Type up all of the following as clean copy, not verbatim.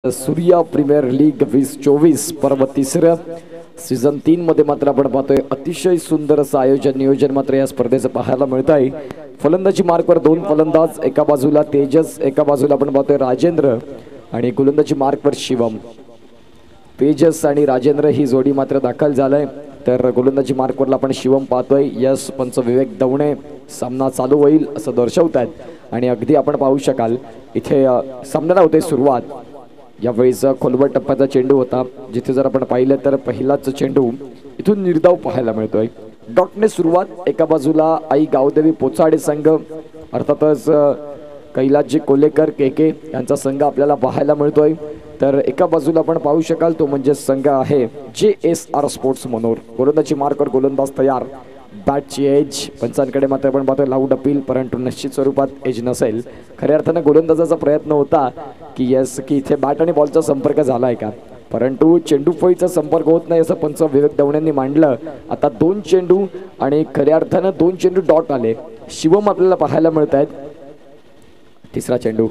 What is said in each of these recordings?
Surya premier league 2024 पर्व तिसरं season 3 मध्ये मात्र आपण पाहतोय अतिशय सुंदर असं आयोजन नियोजन मात्र या स्पर्धेचं पाहायला मिळत आहे। फलंदाजी मार्कवर दोन फलंदाज, एका बाजूला तेजस, एका बाजूला आपण पाहतोय राजेंद्र आणि गोलंदाजी मार्कवर शिवम। तेजस आणि राजेंद्र ही जोडी मात्र दाखल झालाय, तर गोलंदाजी मार्कवरला आपण शिवम पाहतोय। यस पंच विवेक दवणे सामना चालू होईल असं दर्शवतात आणि अगदी आपण पाहू शकाल इथे सामन्याला होते सुरुवात। यावेळीचा खोलवर टप्प्याचा चेंडू होता, जिथे जर आपण पाहिलं तर पहिलाच चेंडू इथून निर्धाव पाहायला मिळतोय। डॉटने सुरुवात, एका बाजूला आई गावदेवी पोचाडे संघ अर्थातच कैलासजी कोलेकर केके यांचा संघ आपल्याला पाहायला मिळतोय, तर एका बाजूला आपण पाहू शकाल तो म्हणजे संघ आहे JSR स्पोर्ट्स मनोर। गोलंदाजी मार्कवर गोलंदाज तयार, बॅटची एज पंचांकडे मात्र आपण पाहतोय लाऊड अपील, परंतु निश्चित स्वरूपात एज नसेल। खऱ्या अर्थाने गोलंदाजाचा प्रयत्न होता की यस की इथे बॅट आणि बॉलचा संपर्क झालाय का, परंतु चेंडू फळीचा संपर्क होत नाही असं पंच विवेक दवणेंनी मांडलं। आता दोन चेंडू आणि खऱ्या अर्थाने दोन चेंडू डॉट आले। शिवम आपल्याला पाहायला मिळत आहेत। तिसरा चेंडू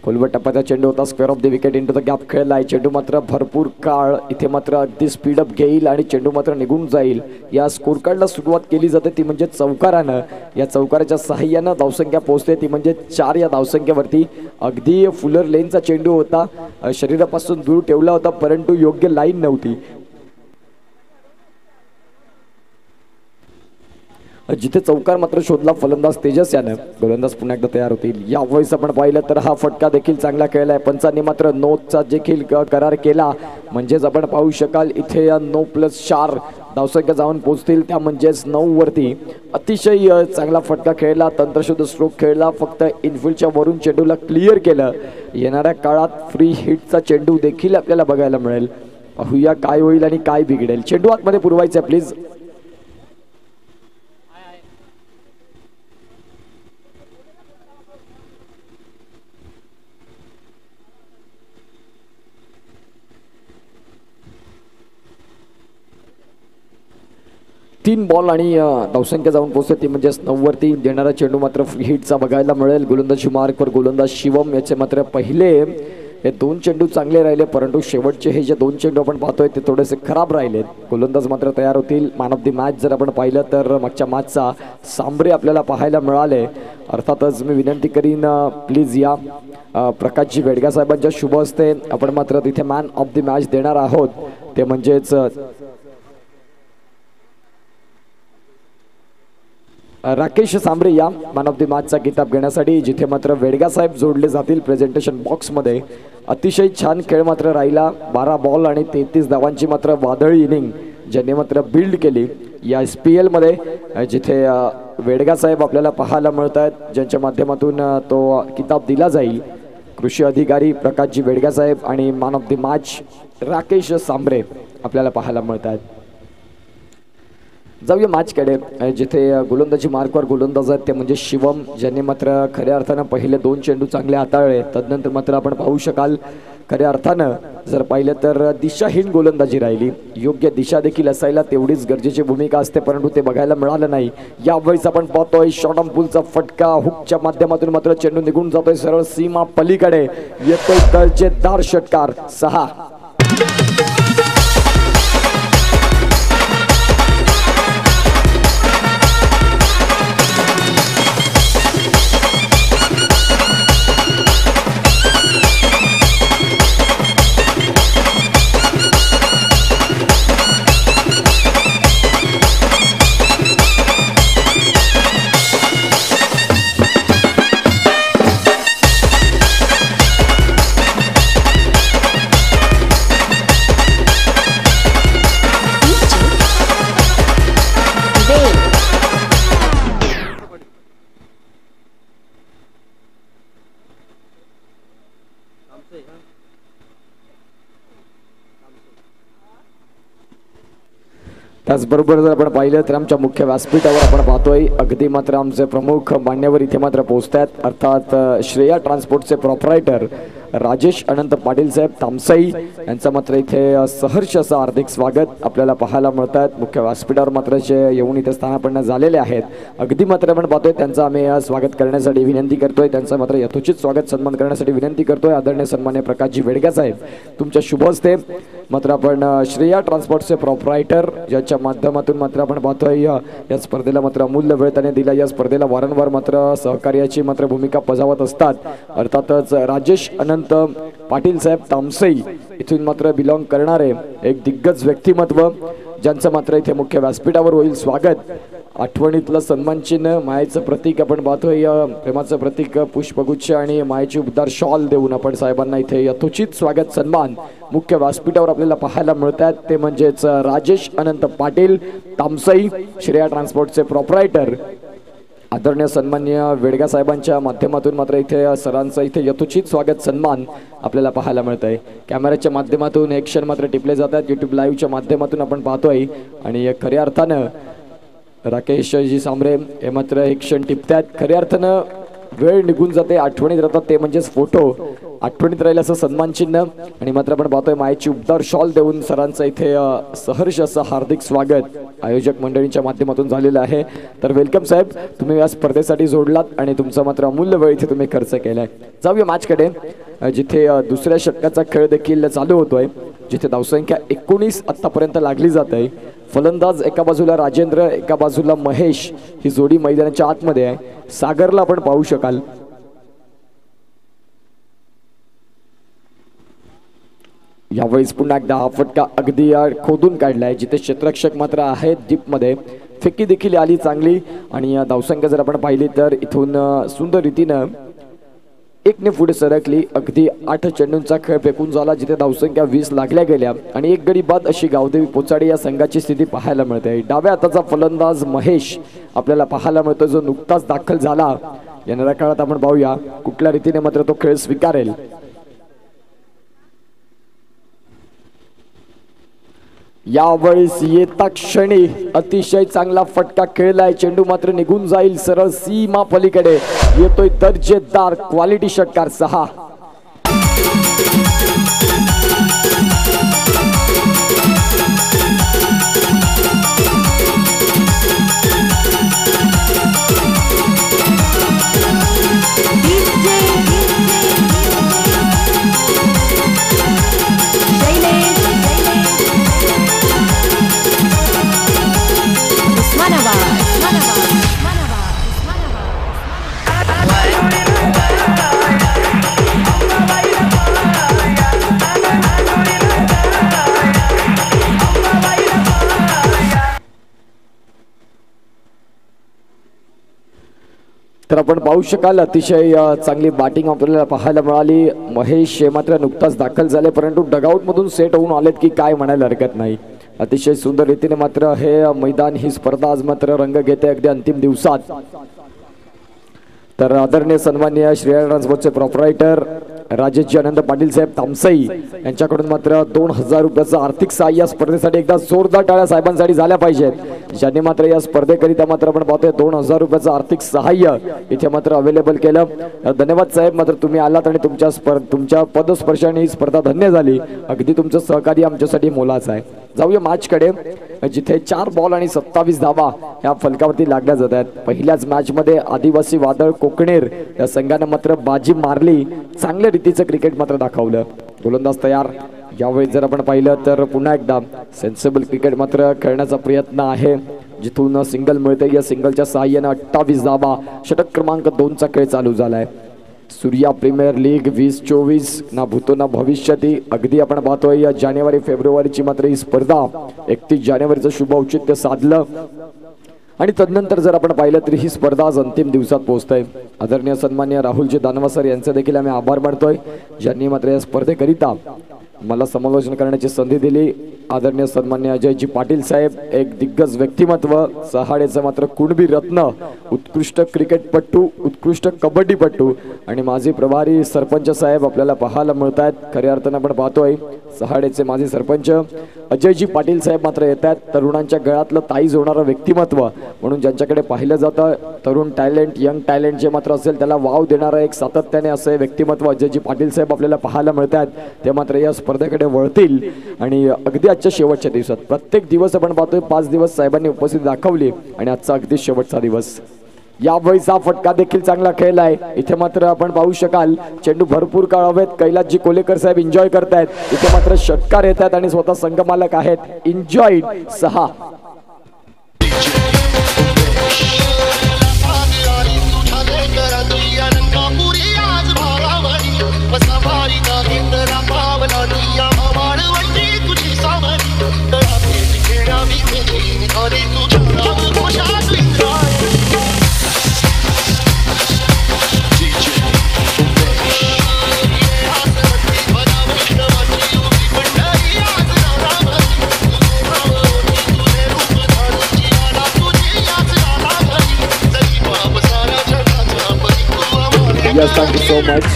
खोलवर टप्प्याचा चेंडू होता, square of the wicket into the gap खेळलाय। चेंडू मात्र भरपूर काळ इथे मात्र अगदी स्पीडअप घेईल आणि चेंडू मात्र निघून जाईल। या स्कोर कार्डला सुरुवात केली जाते ती म्हणजे चौकारानं। या चौकाराच्या सहाय्यानं धावसंख्या पोहोचते ती म्हणजे 4 या धावसंख्येवरती। अगदी फुलर लेनचा चेंडू होता, शरीरापासून दूर ठेवला होता, परंतु योग्य लाईन नव्हती। जिथे चौकार मात्र शोधला फलंदाज तेजस यानं। गोलंदाज पुन्हा एकदा तयार होतील। यावेळेस आपण पाहिलं तर हा फटका देखील चांगला खेळलाय। पंचांनी मात्र नोचा देखील करार केला, म्हणजेच आपण पाहू शकाल इथे 9+4 धावसंख्या जाऊन पोहोचतील, त्या म्हणजेच 9 वरती। अतिशय चांगला फटका खेळला, तंत्रशुद्ध स्ट्रोक खेळला, फक्त इनफिल्डच्या वरून चेंडूला क्लिअर केलं। येणाऱ्या काळात फ्री हिटचा चेंडू देखील आपल्याला बघायला मिळेल। पाहूया काय होईल आणि काय बिघडेल। चेंडू आतमध्ये पुरवायचा प्लीज। तीन बॉल आणि धावसंख्या जाऊन पोहोचते ती म्हणजे 9 वरती। देणारा चेंडू मात्र फ्री हिटचा बघायला मिळेल। गोलंदाजी मार्कवर गोलंदाज शिवम याचे मात्र पहिले हे दोन चेंडू चांगले राहिले, परंतु शेवटचे हे जे दोन चेंडू आपण पाहतोय ते थोडेसे खराब राहिलेत। गोलंदाज मात्र तयार होतील। मॅन ऑफ द मॅच जर आपण पाहिलं तर मागच्या मॅचचा सांबरे आपल्याला पाहायला मिळाले। अर्थातच मी विनंती करीन प्लीज या प्रकाशजी वेडगा साहेबांच्या शुभ हस्ते आपण मात्र तिथे मॅन ऑफ द मॅच देणार आहोत, ते म्हणजेच राकेश सांबरे या मॅन ऑफ द मॅचचा किताब घेण्यासाठी, जिथे मात्र वेडगा साहेब जोडले जातील प्रेझेंटेशन बॉक्समध्ये। अतिशय छान खेळ मात्र राहिला। 12 बॉल आणि 33 धावांची मात्र वादळी इनिंग ज्यांनी मात्र बिल्ड केली या SPL मध्ये, जिथे वेडगा साहेब आपल्याला पाहायला मिळत आहेत, ज्यांच्या माध्यमातून तो किताब दिला जाईल। कृषी अधिकारी प्रकाशजी वेडगा साहेब आणि man of the match Rakesh Sambare आपल्याला पाहायला मिळत आहेत। जाऊया मॅचकडे, जिथे गोलंदाजी मार्कवर गोलंदाज आहेत ते म्हणजे शिवम, ज्यांनी मात्र खऱ्या अर्थानं पहिले दोन चेंडू चांगले हाताळले। तदनंतर मात्र आपण पाहू शकाल खऱ्या अर्थानं जर पाहिलं तर दिशाहीन गोलंदाजी राहिली। योग्य दिशा देखील असायला तेवढीच गरजेची भूमिका असते, परंतु ते बघायला मिळालं नाही। यावेळेस आपण पाहतोय शॉर्ट ऑन पुलचा फटका, हुकच्या माध्यमातून मात्र चेंडू निघून जातोय सरळ सीमा पलीकडे। येतोय दर्जेदार षटकार 6। त्याचबरोबर जर आपण पाहिलं तर आमच्या मुख्य व्यासपीठावर आपण पाहतोय अगदी मात्र आमचे प्रमुख मान्यवर इथे मात्र पोहोचतात। अर्थात श्रेया ट्रान्सपोर्टचे प्रोप्रायटर राजेश अनंत पाटील साहेब तामसाई यांचं मात्र इथे सहर्ष असं हार्दिक स्वागत आपल्याला पाहायला मिळतात। मुख्य व्यासपीठावर मात्र जे येऊन इथे स्थानापन्न झालेले आहेत अगदी मात्र आपण पाहतोय त्यांचं आम्ही स्वागत करण्यासाठी विनंती करतोय, त्यांचं मात्र यथोचित स्वागत सन्मान करण्यासाठी विनंती करतोय। आदरणीय सन्मान्य प्रकाशजी वेडगा साहेब तुमच्या शुभ हस्ते मात्र आपण श्रेया ट्रान्सपोर्टचे प्रोप्रायटर ज्याच्या माध्यमातून मात्र आपण पाहतोय या स्पर्धेला मात्र अमूल्य वेळ त्याने दिला। या स्पर्धेला वारंवार मात्र सहकार्याची मात्र भूमिका बजावत असतात। अर्थातच राजेश अनंत पाटील साहेब तामसई इथून मात्र बिलॉंग करणारे एक दिग्गज व्यक्तिमत्व ज्यांचं मात्र इथे मुख्य व्यासपीठावर होईल स्वागत। आठवणीतलं सन्मान चिन्ह मायेचं प्रतीक आपण पाहतोय, प्रेमाचं प्रतीक पुष्पगुच्छ आणि मायेची उबदार शॉल देऊन आपण साहेबांना इथे यथोचित स्वागत सन्मान मुख्य व्यासपीठावर आपल्याला पाहायला मिळतात। ते म्हणजेच राजेश अनंत पाटील तामसई श्रेया ट्रान्सपोर्टचे प्रोप्रायटर आदरणीय सन्मान्य वेडगा साहेबांच्या माध्यमातून मात्र इथे सरांचं इथे यथोचित स्वागत सन्मान आपल्याला पाहायला मिळत आहे। कॅमेऱ्याच्या माध्यमातून एक क्षण मात्र टिपले जातात, यूट्यूब लाईव्हच्या माध्यमातून आपण पाहतोय आणि खऱ्या अर्थानं राकेशजी सांबरे हे मात्र एक क्षण टिपतात। खऱ्या अर्थानं वेळ निघून जाते, आठवणीत राहतात ते म्हणजेच फोटो आठवणीत राहील असं सन्मान चिन्ह आणि मात्र आपण पाहतोय मायेची उबदार शॉल देऊन सरांचं इथे सहर्ष असं हार्दिक स्वागत आयोजक मंडळींच्या माध्यमातून झालेलं आहे। तर वेलकम साहेब, तुम्ही या स्पर्धेसाठी जोडलात आणि तुमचा मात्र अमूल्य वेळ इथे तुम्ही खर्च केलाय। जाऊया मॅचकडे जिथे दुसऱ्या षटकाचा खेळ देखील चालू होतोय, जिथे धावसंख्या 19 आतापर्यंत लागली जात आहे। फलंदाज एका बाजूला राजेंद्र एका बाजूला महेश ही जोडी मैदानाच्या आतमध्ये आहे। सागरला आपण पाहू शकाल यावेळेस पुन्हा एकदा हा फटका अगदी खोदून काढलाय जिथे क्षेत्ररक्षक मात्र आहेत डीप मध्ये। फेकी देखील आली चांगली आणि धावसंख्या जर आपण पाहिली तर इथून सुंदर रीतीनं एकने पुढे सरकली। अगदी 8 चेंडूंचा खेळ फेकून झाला जिथे धावसंख्या 20 लागल्या गेल्या आणि एक गडी बाद अशी गावदेवी पोचाडी या संघाची स्थिती पाहायला मिळते। डाव्या हाताचा फलंदाज महेश आपल्याला पाहायला मिळतो जो नुकताच दाखल झाला। येणाऱ्या काळात आपण पाहूया कुठल्या रीतीने मात्र तो खेळ स्वीकारेल। यावेळेस येता क्षणी अतिशय चांगला फटका खेळलाय, चेंडू मात्र निघून जाईल सरळ सीमा पलीकडे। येतोय दर्जेदार क्वालिटी षटकार 6। तर आपण पाहू शकाल अतिशय चांगली बॅटिंग आपल्याला पाहायला मिळाली। महेश मात्र नुकताच दाखल झाले परंतु डगआउट मधून सेट होऊन आलेत की काय म्हणायला हरकत नाही। अतिशय सुंदर रीतीने मात्र हे मैदान ही स्पर्धा आज मात्र रंग घेते अगदी अंतिम दिवसात। तर आदरणीय सन्माननीय श्रेया ट्रान्सपोर्टचे प्रोप्रायटर राजेशजी अनंत पाटील साहेब तामसई यांच्याकडून मात्र 2000 रुपयाचं आर्थिक सहाय्य स्पर्धेसाठी एकदा जोरदार टाळ्या साहेबांसाठी झाल्या पाहिजेत, ज्यांनी मात्र या स्पर्धेकरिता मात्र आपण पाहतोय 2000 रुपयाचं आर्थिक सहाय्य इथे मात्र अवेलेबल केलं। धन्यवाद साहेब, मात्र तुम्ही आलात आणि तुमच्या पदस्पर्शाने ही स्पर्धा धन्य झाली। अगदी तुमचं सहकार्य आमच्यासाठी मोलाचं आहे। जाऊया मॅचकडे जिथे 4 बॉल आणि 27 धावा या फलकावरती लागल्या जात आहेत। पहिल्याच मॅच मध्ये आदिवासी वादळ कोकणेर या संघाने मात्र बाजी मारली, चांगल्या रीतीचं क्रिकेट मात्र दाखवलं। गोलंदाज तयार। यावेळी जर आपण पाहिलं तर पुन्हा एकदा सेन्सिबल क्रिकेट मात्र खेळण्याचा प्रयत्न आहे जिथून सिंगल मिळते। या सिंगलच्या सहाय्याने 28 धावा, षटक क्रमांक 2चा खेळ चालू झालाय। सूर्या प्रीमियर लीग 2024 ना भूतो ना भविष्याती अगदी आपण पाहतोय या जानेवारी फेब्रुवारीची मात्र ही स्पर्धा 31 जानेवारीचं शुभ औचित्य साधलं आणि तदनंतर जर आपण पाहिलं तर ही स्पर्धा आज अंतिम दिवसात पोहोचते। आदरणीय सन्माननीय राहुलजी दानवा सर यांचे देखील आम्ही आभार मानतोय ज्यांनी मात्र या स्पर्धेकरिता मला समालोचन करण्याची संधी दिली। आदरणीय सन्माननीय अजयजी पाटील साहेब एक दिग्गज व्यक्तिमत्व, सहाडेचं मात्र कुणबी रत्न, उत्कृष्ट क्रिकेटपटू, उत्कृष्ट कबड्डीपटू आणि माजी प्रभारी सरपंच साहेब आपल्याला पाहायला मिळतात। खऱ्या अर्थाने आपण पाहतोय सहाडेचे माजी सरपंच अजयजी पाटील साहेब मात्र येतात. तरुणांच्या गळ्यातलं ताईज होणारं व्यक्तिमत्व म्हणून ज्यांच्याकडे पाहिलं जातं, तरुण टॅलेंट, यंग टॅलेंट जे मात्र असेल त्याला वाव देणारं एक सातत्याने असं व्यक्तिमत्व अजयजी पाटील साहेब आपल्याला पाहायला मिळतात. ते मात्र या स्पर्धेकडे वळतील आणि अगदी आजच्या शेवटच्या दिवसात प्रत्येक दिवस आपण पाहतोय 5 दिवस साहेबांनी उपस्थिती दाखवली आणि आजचा अगदी शेवटचा दिवस. यावेळीचा फटका देखील चांगला खेळ आहे. इथे मात्र आपण पाहू शकाल चेंडू भरपूर काळ हवेत. कैलासजी कोलेकर साहेब एन्जॉय करतायत. इथे मात्र षटकार येतात आणि स्वतः संघमालक आहेत. Enjoy 6. Yes, thank you so much.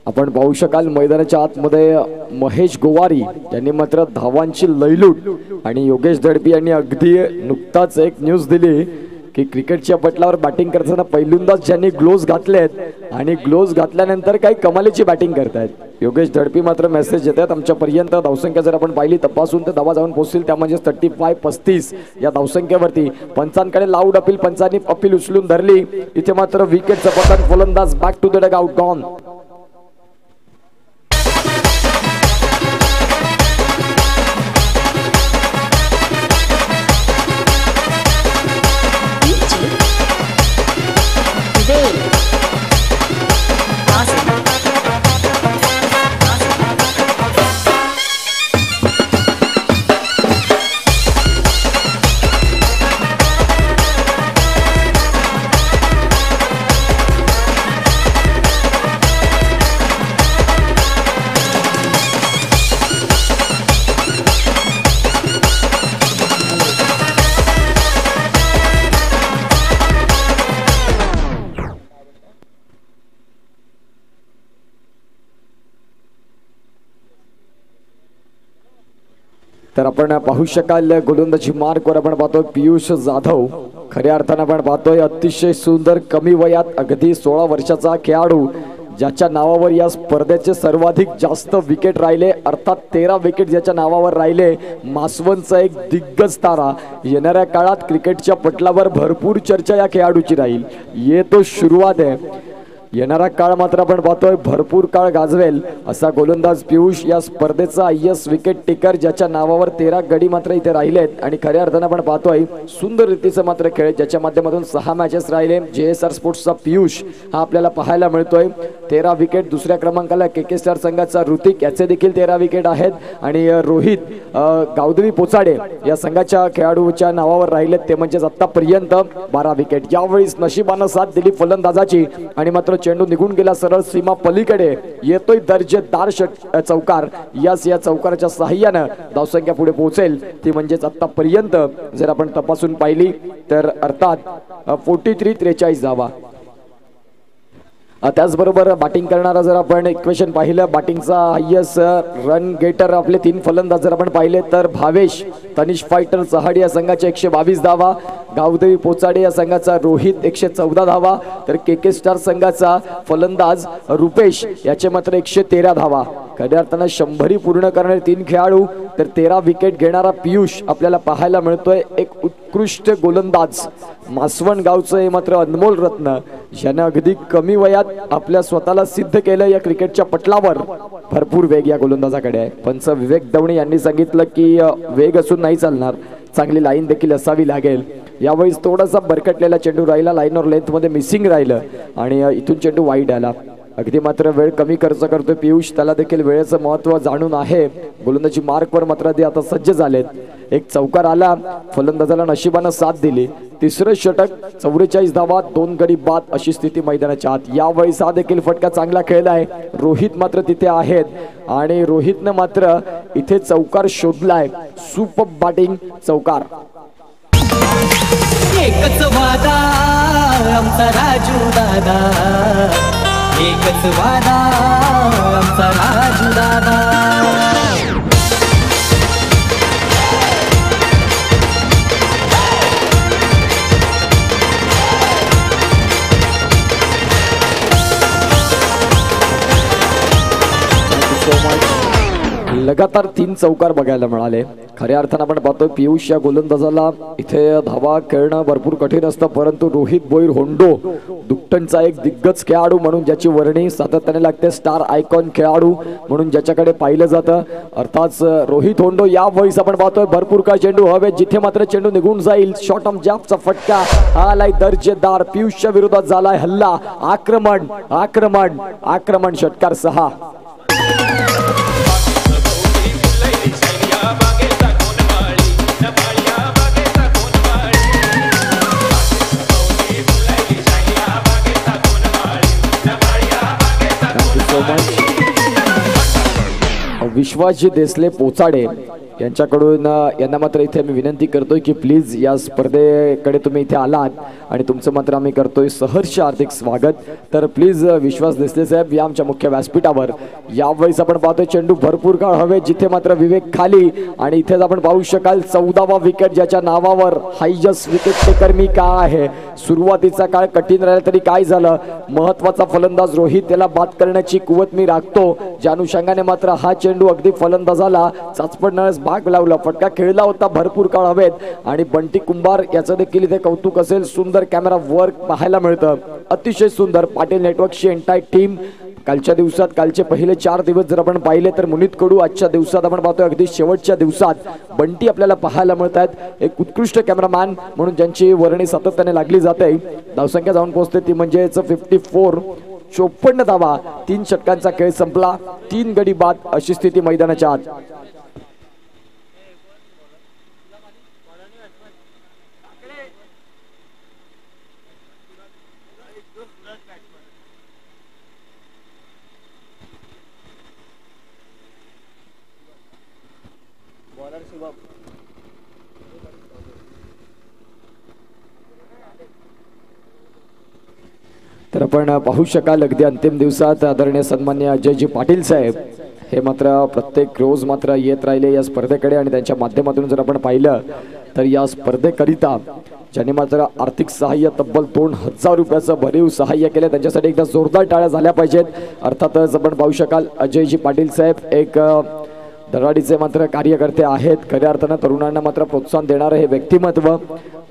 आपण पाहू शकाल मैदानाच्या आतमध्ये महेश गोवारी यांनी मात्र धावांची लयलूट आणि योगेश दडपी यांनी अगदी नुकताच एक न्यूज दिली की क्रिकेटच्या पटलावर बॅटिंग करताना पहिल्यांदाच ज्यांनी ग्लोव्ज घातलेत आणि ग्लोव्ज घातल्यानंतर काही कमालीची बॅटिंग करतायत. योगेश दडपी मात्र मेसेज देतात आमच्यापर्यंत. धावसंख्या जर आपण पाहिली तपासून तर धावा जाऊन पोहोचतील त्या म्हणजे 35-35 या धावसंख्येवरती. पंचांकडे लाऊड अपील, पंचांनी अपील उचलून धरली. इथे मात्र विकेटचा पतन, फलंदाज back to the dugout gone. तर आपण पाहू शकाल गोलंदाजी मार्कवर आपण पाहतोय पियुष जाधव. खऱ्या अर्थाने आपण पाहतोय अतिशय सुंदर कमी वयात अगदी 16 वर्षाचा खेळाडू ज्याच्या नावावर या स्पर्धेचे सर्वाधिक जास्त विकेट राहिले, अर्थात 13 विकेट ज्याच्या नावावर राहिले. मासवनचा एक दिग्गज तारा. येणाऱ्या काळात क्रिकेटच्या पटलावर भरपूर चर्चा या खेळाडूची राहील. ये तो सुरुवात आहे. येणारा काळ मात्र आपण पाहतोय भरपूर काळ गाजवेल असा गोलंदाज पियुष. या स्पर्धेचा आयएस विकेट टेकर ज्याच्या नावावर 13 गडी मात्र इथे राहिलेत आणि खऱ्या अर्थाने आपण पाहतोय सुंदर रीतीचा मात्र खेळ ज्याच्या माध्यमातून 6 मॅचेस राहिले. JSR स्पोर्ट्सचा पियुष हा आपल्याला पाहायला मिळतोय. 13 विकेट. दुसऱ्या क्रमांकाला KK स्टार संघाचा ऋतिक, याचे देखील 13 विकेट आहेत आणि रोहित गावदेवी पोचाडे या संघाच्या खेळाडूच्या नावावर राहिलेत ते म्हणजेच आतापर्यंत 12 विकेट. यावेळीच नशिबानं साथ दिली फलंदाजाची आणि मात्र चेंडू निघून गेला सरळ सीमा पलीकडे. येतोय दर्जेदार चौकार. या चौकाराच्या सहाय्यानं धावसंख्या पुढे पोहोचेल ती म्हणजेच आतापर्यंत जर आपण तपासून पाहिली तर अर्थात 43-43 धावा. त्याचबरोबर बॅटिंग करणारा जर आपण इक्वेशन पाहिलं, बॅटिंगचा हायएस्ट रन गेटर आपले 3 फलंदाज जर आपण पाहिले तर भावेश तनिष फायटर चहाड या संघाच्या 122 धावा, गावदेवी पोचाडे या संघाचा रोहित 114 धावा, तर KK स्टार संघाचा फलंदाज रुपेश याचे मात्र 113 धावा. खऱ्या अर्थानं 100 पूर्ण करणारे 3 खेळाडू तर 13 विकेट घेणारा पियुष आपल्याला पाहायला मिळतोय. एक उत्कृष्ट गोलंदाज मासवण गावचं मात्र अनमोल रत्न ज्याने अगदी कमी वयात आपल्या स्वतःला सिद्ध केलं या क्रिकेटच्या पटलावर. भरपूर वेग या गोलंदाजाकडे आहे. पंच विवेक दवणे यांनी सांगितलं की वेग असून नाही चालणार, चांगली लाईन देखील असावी लागेल. यावेळी थोडासा भरकटलेला चेंडू राहिला, लाईनवर लेंथ मध्ये मिसिंग राहिलं आणि इथून चेंडू वाईड आला. अगदी मात्र वेळ कमी खर्च करतोय पियुष, त्याला देखील वेळेचं महत्त्व जाणून आहे. गोलंदाजी मार्कवर मात्र ते आता सज्ज झालेत. एक चौकार आला, फलंदाजाला नशिबानं साथ दिली. तिसरं षटक, 44 धावा, 2 गडी बाद अशी स्थिती मैदानाच्या आत. यावेळी हा देखील फटका चांगला खेळला आहे. रोहित मात्र तिथे आहेत आणि रोहितनं मात्र इथे चौकार शोधलाय. सुपर बॅटिंग चौकार. एकच वादा आमचा राजू दादा, एकच वादा आमचा राजू दादा. लगातार 3 चौकार बघायला मिळाले. खऱ्या अर्थानं आपण पाहतोय पियुष या गोलंदाजाला इथे धावा खेळणं भरपूर कठीण असतं, परंतु रोहित बोईर होंडो दुट्टनचा एक दिग्गज खेळाडू म्हणून ज्याची वर्णी सातत्याने लागते, स्टार आयकॉन खेळाडू म्हणून ज्याच्याकडे पाहिलं जातं, अर्थात रोहित होंडो या वेळेस आपण पाहतोय भरपूर काळ चेंडू हवे, जिथे मात्र चेंडू निघून जाईल शॉर्ट ऑफ जॅपचा फटका आलाय दर्जेदार. पियुषच्या विरोधात झालाय हल्ला, आक्रमण आक्रमण आक्रमण, षटकार 6. विश्वासजी देसले पोचाडे यांच्याकडून यांना मात्र इथे मी विनंती करतोय की प्लीज या स्पर्धेकडे तुम्ही इथे आलात आणि तुमचं मात्र आम्ही करतोय सहर्ष हार्दिक स्वागत. तर प्लीज विश्वास देसले साहेब या आमच्या मुख्य व्यासपीठावर. यावेळेस आपण पाहतोय चेंडू भरपूर काळ हवे, जिथे मात्र विवेक खाली आणि इथेच आपण पाहू शकाल 14वा विकेट ज्याच्या नावावर हायजस्ट विकेट टेकर मी का आहे. सुरुवातीचा काळ कठीण राहिला तरी काय झालं, महत्वाचा फलंदाज रोहित त्याला बाद करण्याची कुवत मी राखतो, ज्या अनुषंगाने मात्र हा चेंडू अगदी फलंदाजाला चाचपडणारच भाग लावला. फटका खेळला होता भरपूर काळ हवेत आणि बंटी कुंभार याचं देखील इथे कौतुक असेल. सुंदर कॅमेरा वर्क पाहायला मिळतं, अतिशय सुंदर. पाटील नेटवर्कची एंटायर टीम कालच्या दिवसात, कालचे पहिले 4 दिवस जर आपण पाहिले तर मुनीत कडू, आजच्या दिवसात आपण पाहतोय अगदी शेवटच्या दिवसात बंटी आपल्याला पाहायला मिळत आहेत. एक उत्कृष्ट कॅमेरामॅन म्हणून ज्यांची वर्णी सातत्याने लागली जाते. धावसंख्या जाऊन पोहोचते ती म्हणजेच 54, 54 धावा. 3 षटकांचा खेळ संपला, 3 गडी बाद अशी स्थिती मैदानाच्या आत. तर आपण पाहू शकाल अगदी अंतिम दिवसात आदरणीय सन्मान्य अजयजी पाटील साहेब हे मात्र प्रत्येक रोज मात्र येत राहिले या स्पर्धेकडे आणि त्यांच्या माध्यमातून जर आपण पाहिलं तर या स्पर्धेकरिता ज्यांनी मात्र आर्थिक सहाय्य तब्बल 2000 रुपयाचं भरीव सहाय्य केलं, त्यांच्यासाठी एकदा जोरदार टाळ्या झाल्या पाहिजेत. अर्थातच आपण पाहू शकाल अजयजी पाटील साहेब एक धडाडीचे मात्र कार्यकर्ते आहेत. खऱ्या अर्थानं तरुणांना मात्र प्रोत्साहन देणारं हे व्यक्तिमत्व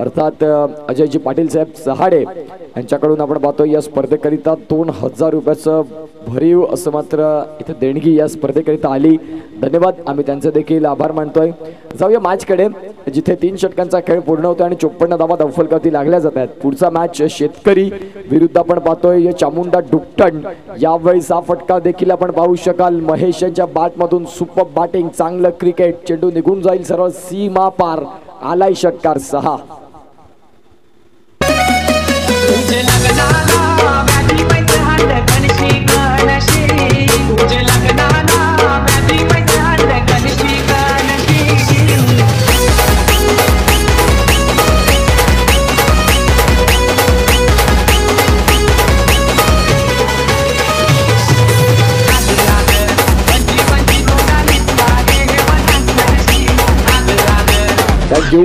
अर्थात अजयजी पाटील साहेब चहाडे यांच्याकडून आपण पाहतो या स्पर्धेकरिता 2000 रुपयाचं भरीव असं मात्र इथे देणगी या स्पर्धेकरिता आली. धन्यवाद, आम्ही त्यांचे देखील आभार मानतोय. जाऊया मॅचकडे, जिथे 3 षटकांचा खेळ पूर्ण होतो आणि 54 धावा धावफलकावरती लागल्या जात आहेत. पुढचा मॅच शेतकरी विरुद्ध आपण पाहतोय चामुंडा डुक्टन. यावेळेस हा फटका देखील आपण पाहू शकाल महेश यांच्या बॅटमधून सुपर बॅटिंग, चांगलं क्रिकेट, चेंडू निघून जाईल सरळ सीमा पार. आलाय षटकार 6. थँक्यू.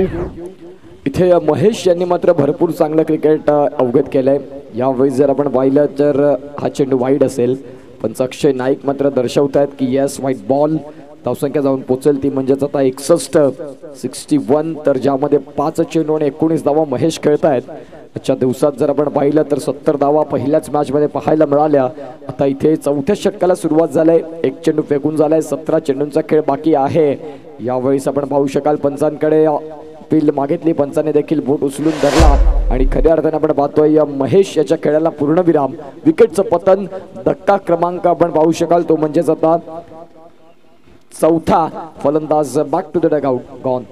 इथे महेश यांनी मात्र भरपूर चांगलं क्रिकेट अवगत केलंय. यावेळी जर आपण पाहिलं तर हा चेंडू वाईड असेल, पण अक्षय नाईक मात्र दर्शवत आहेत की येस व्हाईट बॉल. धावसंख्या जाऊन पोचेल ती म्हणजेच आता 61, तर ज्यामध्ये 5 चेंडू आणि 19 धावा महेश खेळतायत. आजच्या दिवसात जर आपण पाहिलं तर 70 धावा पहिल्याच मॅचमध्ये पाहायला मिळाल्या. आता इथे 4थ्या षटकाला सुरुवात झालंय, 1 चेंडू फेकून झालाय, 17 चेंडूंचा खेळ बाकी आहे. यावेळेस आपण पाहू शकाल पंचांकडे अपील मागितली, पंचाने देखील बोट उचलून धरला आणि खऱ्या अर्थाने आपण पाहतोय महेश याच्या खेळाला पूर्णविराम. विकेटचं पतन, धक्का क्रमांक आपण पाहू शकाल तो म्हणजेच आता 4था फलंदाज back to the dugout gone.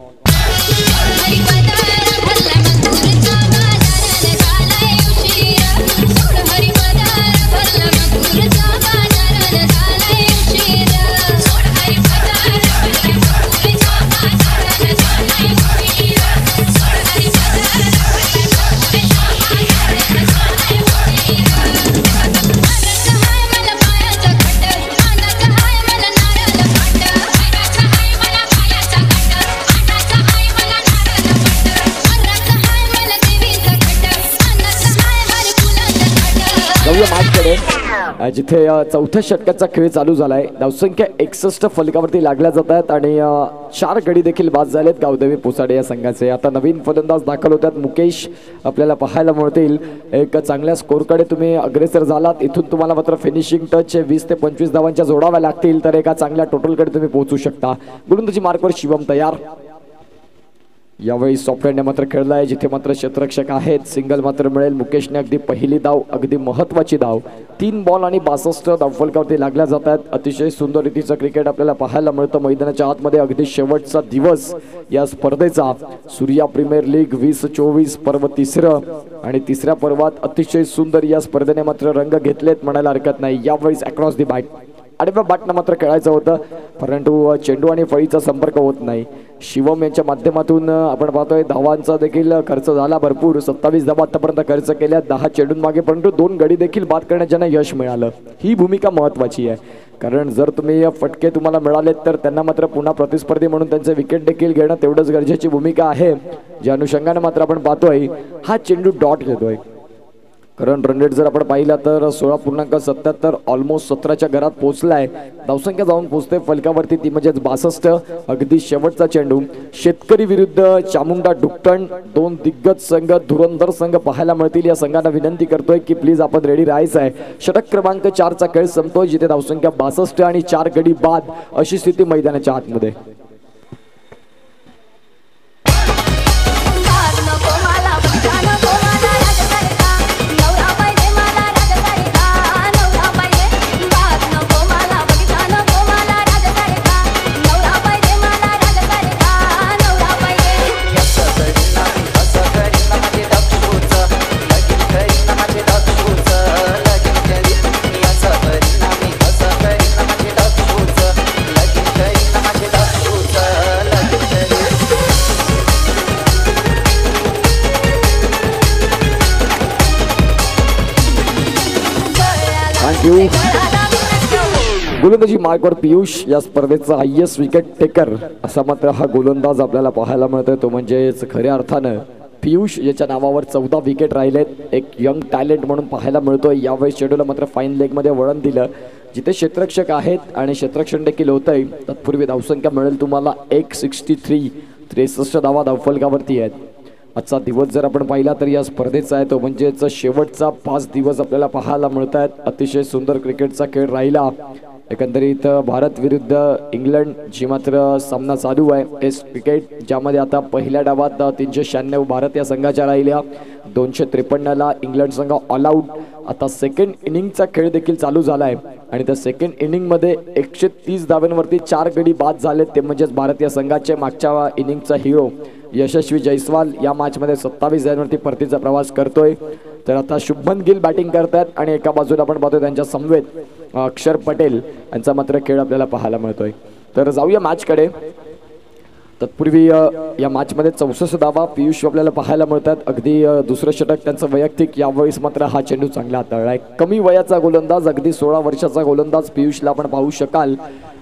जिथे चौथ्या षटकाचा खेळ चालू झालाय. धावसंख्या 61 फलकावरती लागल्या जात आहेत आणि 4 गडी देखील बाद झालेत गावदेवी पोसाडे या संघाचे. आता नवीन फलंदाज दाखल होतात. मुकेश आपल्याला पाहायला मिळतील. एक चांगल्या स्कोरकडे तुम्ही अग्रेसर झालात. इथून तुम्हाला मात्र फिनिशिंग टच 20 ते 25 धावांच्या जोडाव्या लागतील तर एका चांगल्या टोटलकडे तुम्ही पोहोचू शकता. गोलंदाजी मार्कवर शिवम तयार. यावेळी सॉफ्टहँडने मात्र खेळलाय जिथे मात्र क्षेत्ररक्षक आहेत. सिंगल मात्र मिळेल. मुकेशने अगदी पहिली धाव, अगदी महत्वाची धाव. 3 बॉल आणि 62 धावफलकावरती लागल्या जात आहेत. अतिशय सुंदर रीतीचं क्रिकेट आपल्याला पाहायला मिळतं मैदानाच्या आतमध्ये. अगदी शेवटचा दिवस या स्पर्धेचा. सूर्या प्रीमियर लीग 2024 पर्व तिसरं आणि तिसऱ्या पर्वात अतिशय सुंदर या स्पर्धेने मात्र रंग घेतलेत म्हणायला हरकत नाही. यावेळी अक्रॉस दी बॅट आडव्या बाटनं मात्र खेळायचं होतं परंतु चेंडू आणि फळीचा संपर्क होत नाही. शिवम यांच्या माध्यमातून आपण पाहतोय धावांचा देखील खर्च झाला भरपूर. 27 धावा आतापर्यंत खर्च केल्या 10 चेंडूंमागे परंतु 2 गडी देखील बाद करण्यात ज्यांना यश मिळालं. ही भूमिका महत्वाची आहे कारण जर तुम्ही फटके तुम्हाला मिळालेत तर त्यांना मात्र पुन्हा प्रतिस्पर्धी म्हणून त्यांचे विकेट देखील घेणं तेवढंच गरजेची भूमिका आहे. ज्या अनुषंगाने मात्र आपण पाहतोय हा चेंडू डॉट घेतोय. करंट रन रेट जर आपण पाहिला तर 16.77 ऑलमोस्ट 17च्या घरात पोहोचलाय. धावसंख्या जाऊन पोहोचते फलकावरती ती म्हणजेच 62. अगदी शेवटचा चेंडू. शेतकरी विरुद्ध चामुंडा डुक्टन 2 दिग्गज संघ, धुरंधर संघ पाहायला मिळतील. या संघांना विनंती करतोय की प्लीज आपण रेडी राहायचं आहे. षटक क्रमांक 4चा खेळ संपतोय जिथे धावसंख्या 62 आणि 4 गडी बाद अशी स्थिती मैदानाच्या आतमध्ये. गोलंदाजी मार्कवर पियुष या स्पर्धेचा हायेस्ट विकेट टेकर असा मात्र हा गोलंदाज आपल्याला पाहायला मिळतोय. तो म्हणजेच खऱ्या अर्थानं पियुष याच्या नावावर 14 विकेट राहिलेत. एक यंग टॅलेंट म्हणून पाहायला मिळतोय. यावेळी शेड्यूलला मात्र फाईन लेगमध्ये वळण दिलं जिथे क्षेत्ररक्षक आहेत आणि क्षेत्ररक्षण देखील होतंय. तत्पूर्वी धावसंख्या मिळेल तुम्हाला 163 63 धावा धावफलकावरती आहेत. आजचा दिवस जर आपण पाहिला तर या स्पर्धेचा आहे तो म्हणजेच शेवटचा 5 दिवस आपल्याला पाहायला मिळत आहेत. अतिशय सुंदर क्रिकेटचा खेळ राहिला. एकंदरीत भारत विरुद्ध इंग्लंड जी मात्र सामना चालू आहे टेस्ट क्रिकेट ज्यामध्ये आता पहिल्या डावात 396 भारत या संघाच्या राहिल्या. 253ला इंग्लंड संघ ऑल आउट. आता सेकंड इनिंगचा खेळ देखील चालू झाला आहे आणि त्या सेकंड इनिंगमध्ये 130 धावांवरती 4 गडी बाद झालेत. ते म्हणजेच भारत या संघाचे मागच्या इनिंगचा हिरो यशस्वी जयस्वाल या मॅचमध्ये 27 धावांवरती परतीचा प्रवास करतोय. तर आता शुभमन गिल बॅटिंग करतात आणि एका बाजूला आपण पाहतोय त्यांच्या समवेत अक्षर पटेल यांचा मात्र खेळ आपल्याला पाहायला मिळतोय. तर जाऊया मॅचकडे. तत्पूर्वी या मॅचमध्ये 64 धावा पियुष आपल्याला पाहायला मिळतात. अगदी दुसरं षटक त्यांचं वैयक्तिक. यावेळेस मात्र हा चेंडू चांगला हाताळलाय. कमी वयाचा गोलंदाज अगदी 16 वर्षाचा गोलंदाज पियुषला आपण पाहू शकाल.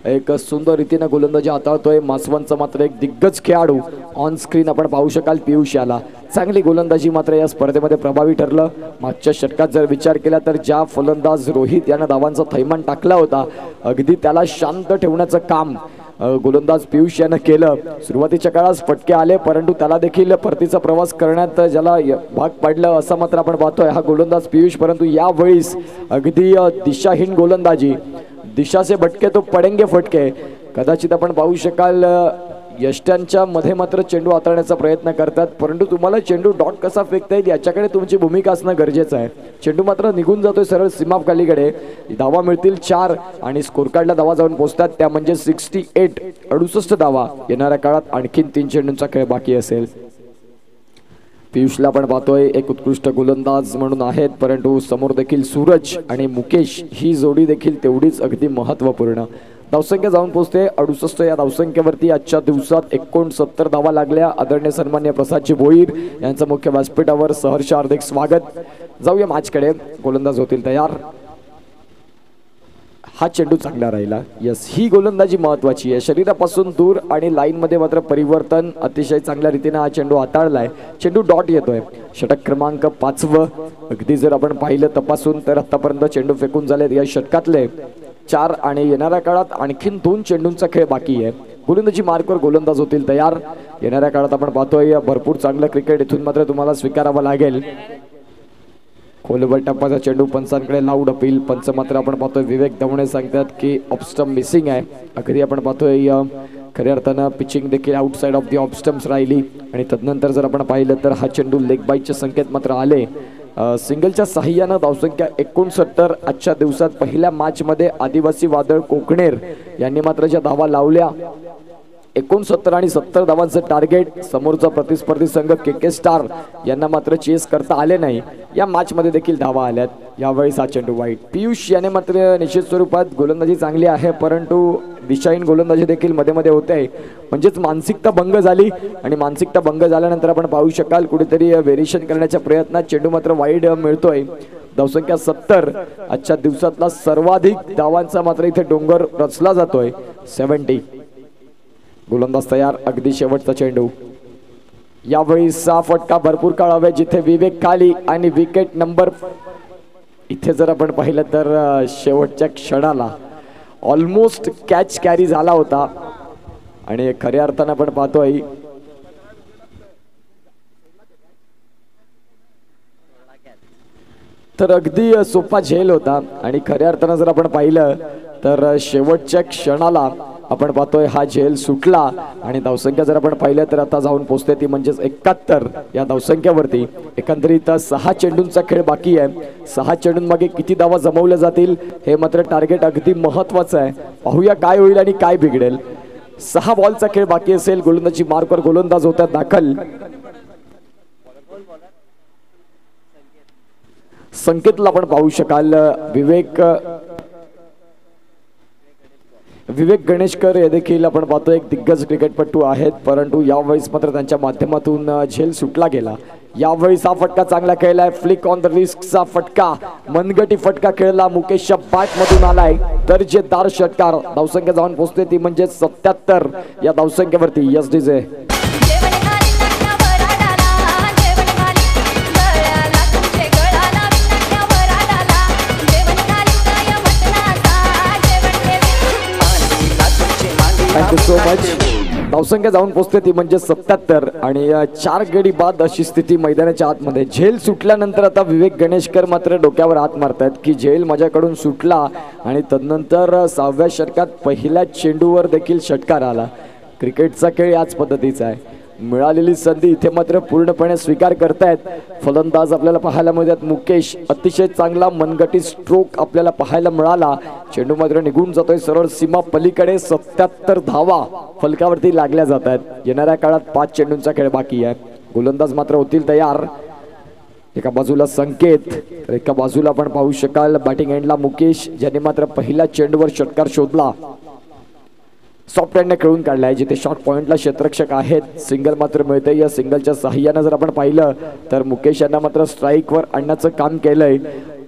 एक सुंदर रीतीने गोलंदाजी हाताळतोय. मासवांचा मात्र एक दिग्गज खेळाडू ऑन स्क्रीन आपण पाहू शकाल पियुष याला. चांगली गोलंदाजी मात्र या स्पर्धेमध्ये प्रभावी ठरलं. मागच्या षटकात जर विचार केला तर ज्या फलंदाज रोहित यानं धावांचा थैमान टाकला होता अगदी त्याला शांत ठेवण्याचं काम गोलंदाज पियुष यानं केलं. सुरुवातीच्या काळात फटके आले परंतु त्याला देखील परतीचा प्रवास करण्यात ज्याला भाग पाडलं असं मात्र आपण पाहतोय हा गोलंदाज पियुष. परंतु यावेळीस अगदी दिशाहीन गोलंदाजी. दिशा से भटके तो पडेंगे फटके. कदाचित आपण पाहू शकाल यष्ट्यांच्या मध्ये मात्र चेंडू हाताळण्याचा प्रयत्न करतात परंतु तुम्हाला चेंडू डॉट कसा फेकता येईल याच्याकडे तुमची भूमिका असणं गरजेचं आहे. चेंडू मात्र निघून जातोय सरळ सीमाखालीकडे. धावा मिळतील 4 आणि स्कोर कार्डला धावा जाऊन पोहोचतात त्या म्हणजे 68 धावा. येणाऱ्या काळात आणखीन 3 चेंडूंचा खेळ बाकी असेल. पियुषला आपण पाहतोय एक उत्कृष्ट गोलंदाज म्हणून आहेत परंतु समोर देखील सूरज आणि मुकेश ही जोडी देखील तेवढीच अगदी महत्त्वपूर्ण. धावसंख्या जाऊन पोहोचते 68. या धावसंख्येवरती आजच्या दिवसात 69 धावा लागल्या. आदरणीय सन्मान्य प्रसादजी भोईर यांचं मुख्य व्यासपीठावर सहर्ष हार्दिक स्वागत. जाऊया मॅचकडे. गोलंदाज होतील तयार. हा चेंडू चांगला राहिला. यस, ही गोलंदाजी महत्वाची आहे. शरीरापासून दूर आणि लाईन मध्ये मात्र परिवर्तन अतिशय चांगल्या रीतीने हा चेंडू हाताळलाय. चेंडू डॉट येतोय. षटक क्रमांक 5. अगदी जर आपण पाहिलं तपासून तर आतापर्यंत चेंडू फेकून झालेत या षटकातले 4 आणि येणाऱ्या काळात आणखीन 2 चेंडूंचा खेळ बाकी आहे. गोलंदाजी मार्कवर गोलंदाज होतील तयार. येणाऱ्या काळात आपण पाहतोय भरपूर चांगलं क्रिकेट इथून मात्र तुम्हाला स्वीकारावं लागेल. खोलवर टप्प्याचा चेंडू पंचांकडे लाऊड अपील. पंच मात्र आपण पाहतोय विवेक दवणे सांगतात की ऑफस्टम्प मिसिंग आहे. अगदी आपण पाहतोय खऱ्या अर्थानं पिचिंग देखील आउटसाइड ऑफ दी ऑफस्टम्प्स राहिली आणि तदनंतर जर आपण पाहिलं तर हा चेंडू लेग बाईटचे संकेत मात्र आले. सिंगलच्या साह्यानं धावसंख्या 69. आजच्या दिवसात पहिल्या मॅच मध्ये आदिवासी वादळ कोकणेर यांनी मात्र ज्या धावा लावल्या 69 आणि 70 धावांचं टार्गेट समोरचा प्रतिस्पर्धी संघ के स्टार यांना मात्र चेस करता आले नाही. या मॅच मध्ये देखील धावा आल्यात. यावेळी हा चेंडू वाईट. पियुष याने मात्र निश्चित स्वरूपात गोलंदाजी चांगली आहे परंतु दिशाहीन गोलंदाजी देखील मध्ये मध्ये होते आहे. म्हणजेच मानसिकता भंग झाली आणि मानसिकता भंग झाल्यानंतर आपण पाहू शकाल कुठेतरी व्हेरिएशन करण्याच्या प्रयत्नात चेंडू मात्र वाईड मिळतोय. धावसंख्या 70. आजच्या दिवसातला सर्वाधिक धावांचा मात्र इथे डोंगर रचला जातोय. 70. गोलंदाज तयार. अगदी शेवटचा चेंडू. यावेळी 6 फटका भरपूर काळ हवे जिथे विवेक खाली आणि विकेट नंबर इथे जर आपण पाहिलं तर शेवटच्या क्षणाला ऑलमोस्ट कॅच कॅरी झाला होता आणि खऱ्या अर्थानं आपण पाहतोय तर अगदी सोपा झेल होता आणि खऱ्या अर्थानं जर आपण पाहिलं तर शेवटच्या क्षणाला आपण पाहतोय हा झेल सुटला आणि धावसंख्या जर आपण पाहिलं तर आता जाऊन पोहोचते ती म्हणजेच 71 या धावसंख्येवरती. एकंदरीत 6 चेंडूंचा खेळ बाकी आहे. 6 चेंडूंमागे किती धावा जमवल्या जातील हे मात्र टार्गेट अगदी महत्वाचं आहे. पाहूया काय होईल आणि काय बिघडेल. 6 बॉलचा खेळ बाकी असेल. गोलंदाजी मार्कवर गोलंदाज होतात दाखल. संकेतला आपण पाहू शकाल विवेक गणेशकर हे देखील आपण पाहतो एक दिग्गज क्रिकेटपटू आहेत परंतु यावेळेस मात्र त्यांच्या माध्यमातून झेल सुटला गेला. यावेळेस हा फटका चांगला खेळलाय. फ्लिक ऑन द रिस्कचा फटका मनगटी फटका खेळला. मुकेशच्या बॅट मधून आलाय. दर्जेदार षटकार. धावसंख्या जाऊन पोहोचते ती म्हणजे 77 या धावसंख्येवरती. Yes DJ. Thank you so much. धावसंख्या जाऊन पोहोचते ती म्हणजे 77 आणि 4 गडी बाद अशी स्थिती मैदानाच्या आतमध्ये. झेल सुटल्यानंतर आता विवेक गणेशकर मात्र डोक्यावर हात मारतायत की झेल माझ्याकडून सुटला आणि तदनंतर 6व्या षटकात पहिल्या चेंडूवर देखील षटकार आला. क्रिकेटचा खेळ याच पद्धतीचा आहे. मिळालेली संधी इथे मात्र पूर्णपणे स्वीकार करतायत फलंदाज आपल्याला पाहायला मिळतात. मुकेश अतिशय चांगला मनगटी स्ट्रोक आपल्याला पाहायला मिळाला. चेंडू मात्र निघून जातोय सरळ सीमा पलीकडे. 77 धावा फलकावरती लागल्या जात आहेत. येणाऱ्या काळात 5 चेंडूंचा खेळ बाकी आहे. गोलंदाज मात्र होतील तयार. एका बाजूला संकेत तर एका बाजूला आपण पाहू शकाल बॅटिंग एंडला मुकेश ज्याने मात्र पहिल्या चेंडूवर षटकार शोधला. सॉफ्ट हँडने खेळून काढलाय जिथे शॉर्ट पॉइंटला क्षेत्ररक्षक आहेत. सिंगल मात्र मिळते. या सिंगलच्या साह्यानं जर आपण पाहिलं तर मुकेश यांना मात्र स्ट्राईकवर आणण्याचं काम केलंय.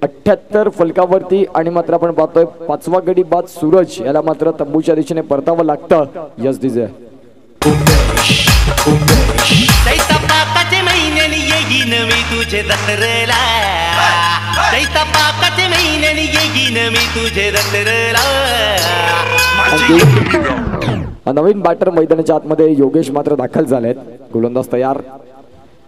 78 फलकावरती आणि मात्र आपण पाहतोय 5वा गडी बाद सूरज याला मात्र तंबूच्या दिशेने परतावं लागतं. Yes DJ. नवीन बॅटर मैदानाच्या आतमध्ये योगेश मात्र दाखल झालेत. गोलंदाज तयार.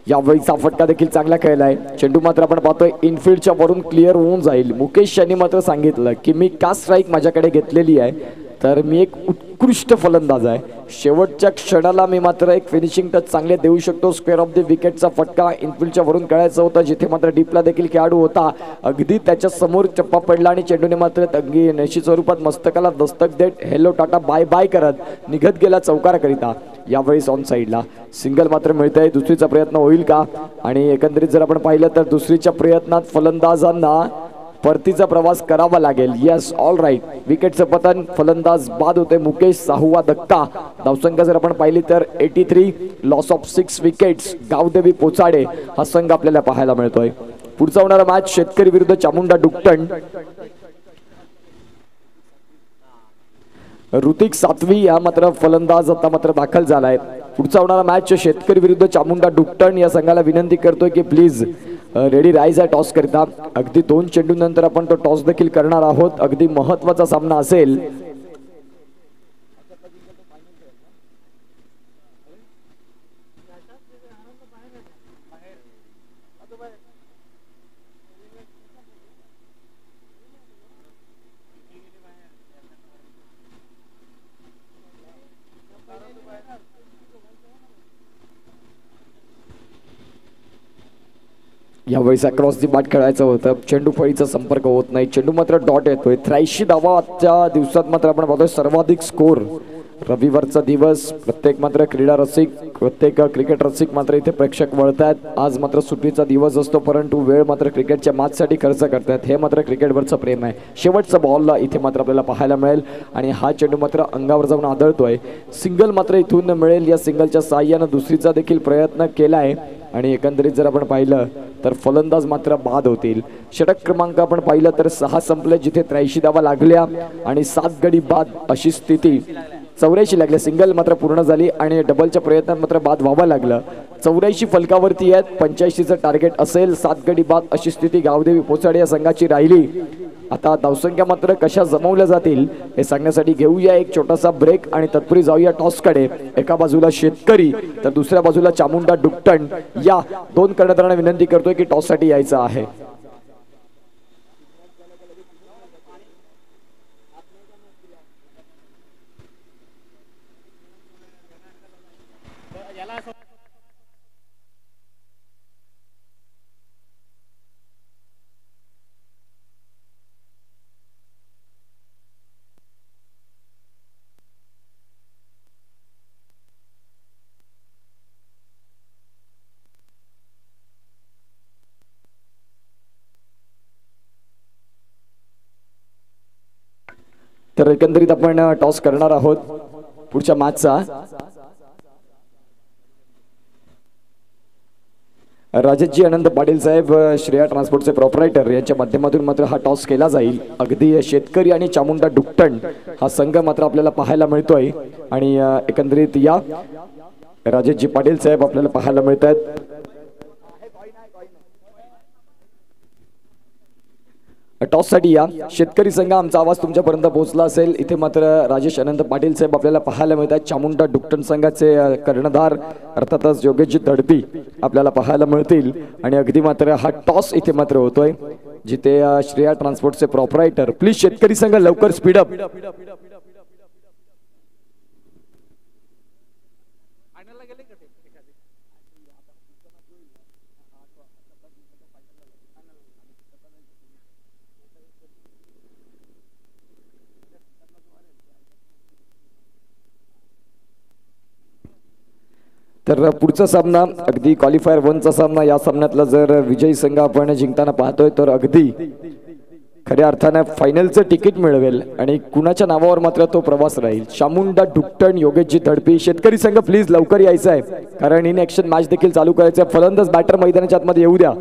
यावेळीचा फटका देखील चांगला खेळलाय. चेंडू मात्र आपण पाहतोय इनफिल्डच्या वरून क्लिअर होऊन जाईल. मुकेश यांनी मात्र सांगितलं की मी का स्ट्राईक माझ्याकडे घेतलेली आहे तर मी एक उत्कृष्ट फलंदाज आहे. शेवटच्या क्षणाला मी मात्र एक फिनिशिंग टच चांगले देऊ शकतो. स्क्वेअर ऑफ द विकेटचा फटका इनफिल्डच्या वरून खेळायचा होता जिथे मात्र डीपला देखील खेळाडू होता. अगदी त्याच्या समोर चप्पा पडला आणि चेंडूने मात्र अगदी निश्चित स्वरूपात मस्तकाला दस्तक देत हेलो टाटा बाय बाय करत निघत गेला चौकाराकरिता. यावेळी ऑन साईडला सिंगल मात्र मिळतंय. दुसरीचा प्रयत्न होईल का आणि एकंदरीत जर आपण पाहिलं तर दुसरीच्या प्रयत्नात फलंदाजांना परतीचा प्रवास करावा लागेल. Yes all right. विकेटचं पतन. फलंदाज बाद होते. मुकेश 6वा धक्का. धावसंख्या जर आपण पाहिली तर 83. Loss of 6 wickets. गावदेवी पोचाडे हा संघ आपल्याला पाहायला मिळतोय. पुढचा होणारा मॅच शेतकरी विरुद्ध चामुंडा डुकटन. ऋतिक सातवी हा मात्र फलंदाज आता मात्र दाखल झालाय. पुढचा होणारा मॅच शेतकरी विरुद्ध चामुंडा डुकटण या संघाला विनंती करतोय की प्लीज रेडी राईज आहे टॉस करता. अगदी 2 चेंडूनंतर आपण तो टॉस देखील करणार आहोत. अगदी महत्वाचा सामना असेल. यावेळेस अक्रॉस दी बाट खेळायचं होतं. चेंडू फळीचा संपर्क होत नाही. चेंडू मात्र डॉट येतोय. 83 धावा आजच्या दिवसात मात्र आपण पाहतोय सर्वाधिक स्कोर. रविवारचा दिवस प्रत्येक मात्र क्रीडा रसिक प्रत्येक क्रिकेट रसिक मात्र इथे प्रेक्षक वळतात. आज मात्र सुट्टीचा दिवस असतो परंतु वेळ मात्र क्रिकेटच्या मॅचसाठी खर्च करतात. हे मात्र क्रिकेटवरचं प्रेम आहे. शेवटचा बॉलला इथे मात्र आपल्याला पाहायला मिळेल आणि हा चेंडू मात्र अंगावर जाऊन आदळतोय. सिंगल मात्र इथून मिळेल. या सिंगलच्या साहाय्यानं दुसरीचा देखील प्रयत्न केलाय आणि एकंदरीत जर आपण पाहिलं तर फलंदाज मात्र बाद होतील. षटक क्रमांक आपण पाहिलं तर 6 संपले जिथे 83 धावा लागल्या आणि 7 गडी बाद अशी स्थिती. 84 लागले. सिंगल मात्र पूर्ण झाली आणि डबलच्या प्रयत्नात मात्र बाद व्हावं लागलं. 84 फलकावरती आहेत. 85चं टार्गेट असेल. 7 गडी बाद अशी स्थिती गावदेवी पोचाडे या संघाची राहिली. आता धावसंख्या मात्र कशा जमवल्या जातील हे सांगण्यासाठी घेऊया एक छोटासा ब्रेक आणि तत्पूर्वी जाऊया टॉसकडे. एका बाजूला शेतकरी तर दुसऱ्या बाजूला चामुंडा डुकटण. या 2 कर्णधारांना विनंती करतोय की टॉससाठी यायचं आहे. तर एकंदरीत आपण टॉस करणार आहोत पुढच्या मॅचचा. राजेशजी आनंद पाटील साहेब श्रेया ट्रान्सपोर्टचे प्रोप्रायटर यांच्या माध्यमातून मात्र हा टॉस केला जाईल. अगदी शेतकरी आणि चामुंडा डुकटण हा संघ मात्र आपल्याला पाहायला मिळतोय आणि एकंदरीत या राजेशजी पाटील साहेब आपल्याला पाहायला मिळत आहेत. टॉस साठी या शेतकरी संघ. आमचा आवाज तुमच्यापर्यंत पोहोचला असेल. इथे मात्र राजेश आनंद पाटील साहेब आपल्याला पाहायला मिळतात. चामुंडा डुकटण संघाचे कर्णधार अर्थातच योगेशजी तडपी आपल्याला पाहायला मिळतील आणि अगदी मात्र हा टॉस इथे मात्र होतोय जिथे श्रेया ट्रान्सपोर्टचे प्रोप्रायटर प्लीज शेतकरी संघ लवकर स्पीडअप. तर पुढचा सामना अगदी क्वालिफायर 1चा सामना. या सामन्यातला जर विजयी संघ आपण जिंकताना पाहतोय तर अगदी खऱ्या अर्थाने फायनलचं तिकीट मिळवेल आणि कुणाच्या नावावर मात्र तो प्रवास राहील. चामुंडा डुकटण योगेशजी तडपी. शेतकरी संघ प्लीज लवकर यायचं आहे कारण इन ऍक्शन मॅच देखील चालू करायचं आहे. फलंदाज बॅटर मैदानाच्या आतमध्ये येऊ द्या.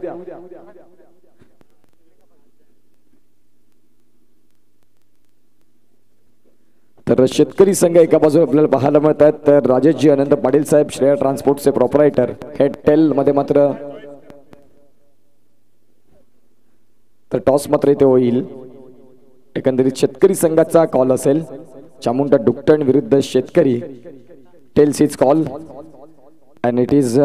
तर शेतकरी संघ एका बाजूला आपल्याला पाहायला मिळत आहेत. तर राजेशजी आनंद पाटील साहेब श्रेया ट्रान्सपोर्टचे प्रोप्रायटर हेड टेल मध्ये मात्र तर टॉस मात्र इथे होईल. एकंदरीत शेतकरी संघाचा कॉल असेल. चामुंडा डुकटण विरुद्ध शेतकरी. Tails is call and it is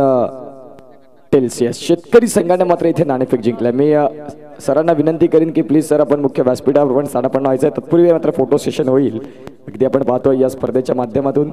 tails. Yes शेतकरी संघाने मात्र इथे नाणेफेक जिंकला. मी सरांना विनंती करीन की प्लीज सर आपण मुख्य व्यासपीठावर पण स्थानापन्न व्हायचं आहे. तत्पूर्वी मात्र फोटो सेशन होईल. अगदी आपण पाहतोय या स्पर्धेच्या माध्यमातून.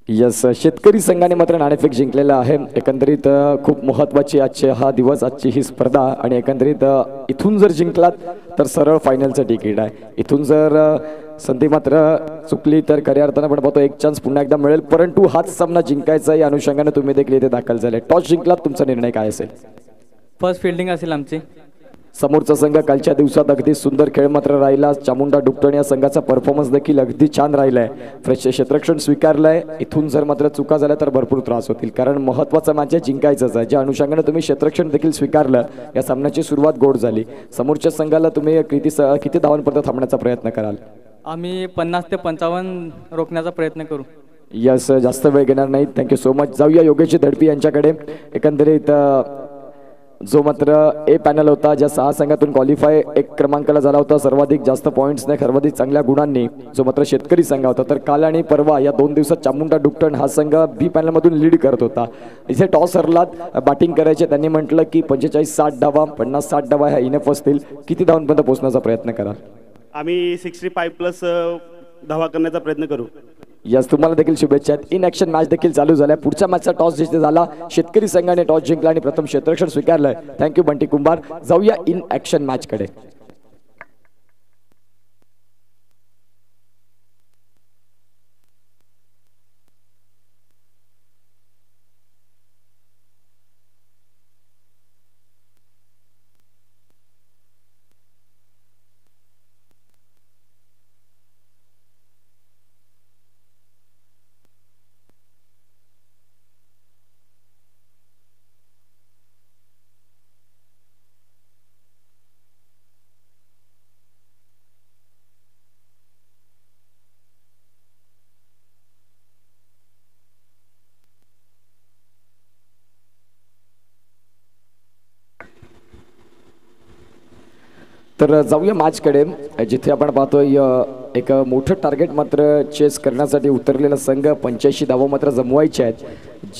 यस शेतकरी संघाने मात्र नाणेफेक जिंकलेला आहे. एकंदरीत खूप महत्वाची आजची हा दिवस आजची ही स्पर्धा आणि एकंदरीत इथून जर जिंकलात तर सरळ फायनलचं तिकीट आहे. इथून जर संधी मात्र चुकली तर खऱ्या अर्थानं आपण पाहतो एक चान्स पुन्हा एकदा मिळेल परंतु हाच सामना जिंकायचा या अनुषंगाने तुम्ही देखील इथे दाखल झाले. टॉस जिंकलात तुमचा निर्णय काय असेल? फर्स्ट फिल्डिंग असेल आमची. समोरचा संघ कालच्या दिवसात अगदी सुंदर खेळ मात्र राहिला. चामुंडा डुक्टण या संघाचा परफॉर्मन्स देखील अगदी छान राहिलाय. फ्रेश क्षेत्ररक्षण स्वीकारलंय. इथून जर मात्र चुका झाल्या तर भरपूर त्रास होतील, कारण महत्त्वाचा मॅच आहे, जिंकायचंच आहे. ज्या अनुषंगाने तुम्ही क्षेत्ररक्षण देखील स्वीकारलं, या सामन्याची सुरुवात गोड झाली. समोरच्या संघाला तुम्ही किती धावांपर्यंत थांबण्याचा प्रयत्न कराल? आम्ही 50 ते 55 रोखण्याचा प्रयत्न करू. यस, जास्त वेळ घेणार नाही. Thank you so much. जाऊया योगेश धडपी यांच्याकडे. एकंदरीत जो मात्र ए पॅनल होता, ज्या 6 संघातून क्वालिफाय 1 क्रमांकाला झाला होता सर्वाधिक जास्त पॉईंट्सने, सर्वाधिक चांगल्या गुणांनी, जो मात्र शेतकरी संघ होता. तर काल आणि परवा या 2 दिवसात चामुंडा डुक्टण हा संघ बी पॅनलमधून लीड करत होता. इथे टॉस हरलात, बॅटिंग करायचे. त्यांनी म्हटलं की 45-60 डावा, 50-60 डावा ह्या इनफ असतील. किती धावांपर्यंत पोहोचण्याचा प्रयत्न कराल? आम्ही 65+ धावा करण्याचा प्रयत्न करू. यस, तुम्हाला देखील शुभेच्छा आहेत. इन ॲक्शन मॅच देखील चालू झाल्या. पुढच्या मॅचचा टॉस जिथे झाला, शेतकरी संघाने टॉस जिंकला आणि प्रथम क्षेत्ररक्षण स्वीकारलंय. थँक्यू बंटी कुंभार. जाऊया इन ॲक्शन मॅचकडे. तर जाऊया मॅचकडे, जिथे आपण पाहतोय एक मोठं टार्गेट मात्र चेस करण्यासाठी उतरलेला संघ. 85 धावा मात्र जमवायचे आहेत.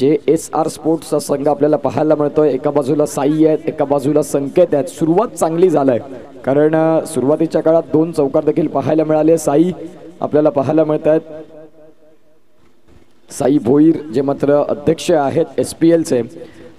JSR स्पोर्ट्सचा संघ आपल्याला पाहायला मिळतोय. एका बाजूला साई आहेत, एका बाजूला संकेत आहेत. सुरुवात चांगली झालंय, कारण सुरुवातीच्या काळात 2 चौकार देखील पाहायला मिळाले. साई आपल्याला पाहायला मिळत आहेत. साई भोईर जे मात्र अध्यक्ष आहेत SPLचे.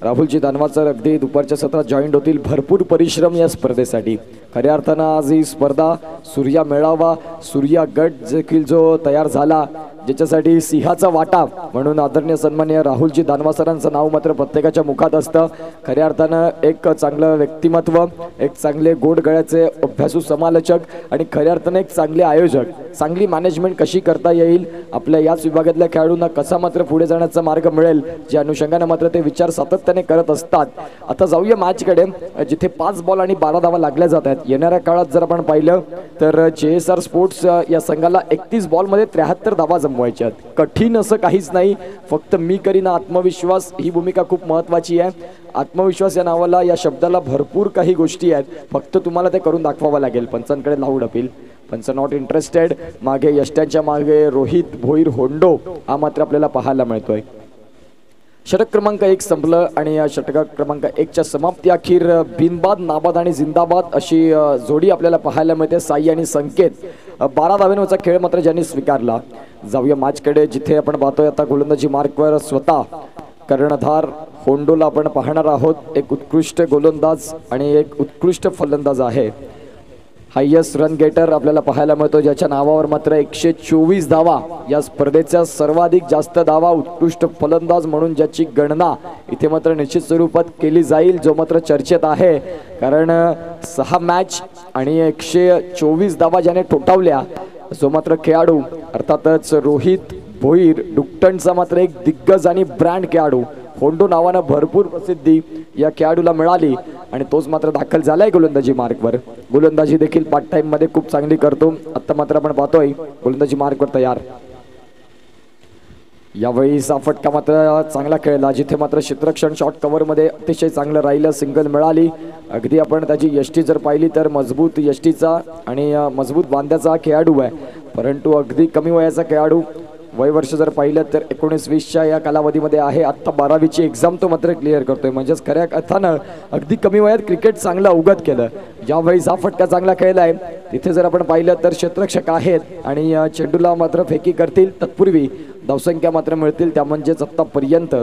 राहुलजी दानवासर अगदी दुपारच्या सत्रात जॉईंट होतील. भरपूर परिश्रम या स्पर्धेसाठी. खऱ्या अर्थानं आज ही स्पर्धा सूर्या मेळावा, सूर्या गट देखील जो तयार झाला, ज्याच्यासाठी सिंहाचा वाटा म्हणून आदरणीय सन्माननीय राहुलजी दानवासरांचं नाव मात्र प्रत्येकाच्या मुखात असतं. खऱ्या अर्थानं एक चांगलं व्यक्तिमत्व, एक चांगले गोड गळ्याचे अभ्यासू समालोचक आणि खऱ्या अर्थानं एक चांगले आयोजक. चांगली मॅनेजमेंट कशी करता येईल, आपल्या याच विभागातल्या खेळाडूंना कसा मात्र पुढे जाण्याचा मार्ग मिळेल, ज्या अनुषंगाने मात्र ते विचार सातत्याने करत असतात. आता जाऊया मॅचकडे, जिथे 5 बॉल आणि 12 धावा लागल्या जात आहेत. येणाऱ्या काळात जर आपण पाहिलं तर JSR स्पोर्ट्स या संघाला 31 बॉलमध्ये 73 धावा जमवायच्या आहेत. कठीण असं काहीच नाही, फक्त मी करीन आत्मविश्वास ही भूमिका खूप महत्त्वाची आहे. आत्मविश्वास या नावाला, या शब्दाला भरपूर काही गोष्टी आहेत, फक्त तुम्हाला ते करून दाखवावं लागेल. पंचांकडे लावून अपील. पंच नॉट इंटरेस्टेड. मागे यष्ट्यांच्या मागे रोहित भोईर होंडो हा मात्र आपल्याला पाहायला मिळतोय. षटक क्रमांक 1 संपलं आणि या षटक क्रमांक 1च्या समाप्ती अखेर बिनबाद, नाबाद आणि जिंदाबाद अशी जोडी आपल्याला पाहायला मिळते. साई आणि संकेत. 12 धावांवरचा खेळ मात्र ज्यांनी स्वीकारला. जाऊया मॅचकडे, जिथे आपण पाहतोय आता गोलंदाजी मार्कवर स्वतः कर्णधार होंडोला आपण पाहणार आहोत. एक उत्कृष्ट गोलंदाज आणि एक उत्कृष्ट फलंदाज आहे. हायेस्ट रन गेटर आपल्याला पाहायला मिळतो, ज्याच्या नावावर मात्र 124 धावा. या स्पर्धेच्या सर्वाधिक जास्त धावा. उत्कृष्ट फलंदाज म्हणून ज्याची गणना इथे मात्र निश्चित स्वरूपात केली जाईल, जो मात्र चर्चेत आहे, कारण 6 मॅच आणि 124 धावा ज्याने ठोठावल्या, जो मात्र खेळाडू अर्थातच रोहित भोईर डुक्टणचा मात्र एक दिग्गज आणि ब्रँड खेळाडू. होंडो नावानं भरपूर प्रसिद्धी या खेळाडूला मिळाली आणि तोच मात्र दाखल झालाय गोलंदाजी मार्कवर. गोलंदाजी देखील पार्ट टाइम मध्ये खूप चांगली करतो. आता मात्र आपण पाहतोय गोलंदाजी मार्कवर तयार. यावेळी फटका मात्र चांगला खेळला, जिथे मात्र क्षेत्ररक्षण शॉट कव्हर मध्ये अतिशय चांगलं राहिलं. सिंगल मिळाली. अगदी आपण त्याची यष्टी जर पाहिली तर मजबूत यष्टीचा आणि मजबूत बांध्याचा खेळाडू आहे, परंतु अगदी कमी वयाचा खेळाडू. वय वर्ष जर पाहिलं तर 19-20च्या या कालावधीमध्ये आहे. आत्ता 12वीची एक्झाम तो मात्र क्लिअर करतोय, म्हणजेच खऱ्या अर्थानं अगदी कमी वयात क्रिकेट चांगलं अवगत केलं. ज्यावेळी फटका चांगला खेळलाय तिथे जर आपण पाहिलं तर क्षेत्ररक्षक आहेत आणि चेंडूला मात्र फेकी करतील. तत्पूर्वी धावसंख्या मात्र मिळतील, त्या म्हणजेच आत्तापर्यंत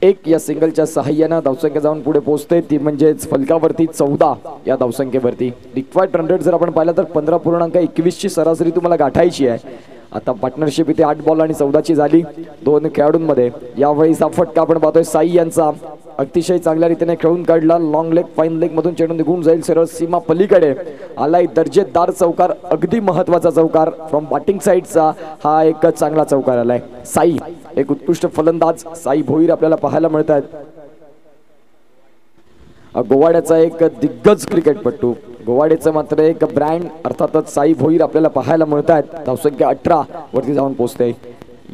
1 या सिंगलच्या सहाय्यानं धावसंख्या जाऊन पुढे पोहोचते, ती म्हणजेच फलकावरती 14 या धावसंख्येवरती. रिक्वायर्ड रन रेट जर आपण पाहिलं तर 15.21 ची सरासरी तुम्हाला गाठायची आहे. आता पार्टनरशिप इथे 8 बॉल आणि 14 ची झाली 2 खेळाडूंमध्ये. यावेळी फटका आपण पाहतोय साई यांचा अतिशय चांगल्या रीतीने खेळून काढला. लॉंग लेग फाईन लेग मधून चेंडू निघून जाईल सरळ सीमा पलीकडे. आलाय दर्जेदार चौकार, अगदी महत्वाचा चौकार फ्रॉम बॅटिंग साइडचा. हा एक चांगला चौकार आलाय. साई एक उत्कृष्ट फलंदाज साई भोईर आपल्याला पाहायला मिळतात. गोवाड्याचा एक दिग्गज क्रिकेटपटू, गोवाड्याचं मात्र एक ब्रँड अर्थातच साई भोईर आपल्याला पाहायला मिळतात. धावसंख्या 18 वरती जाऊन पोहोचते.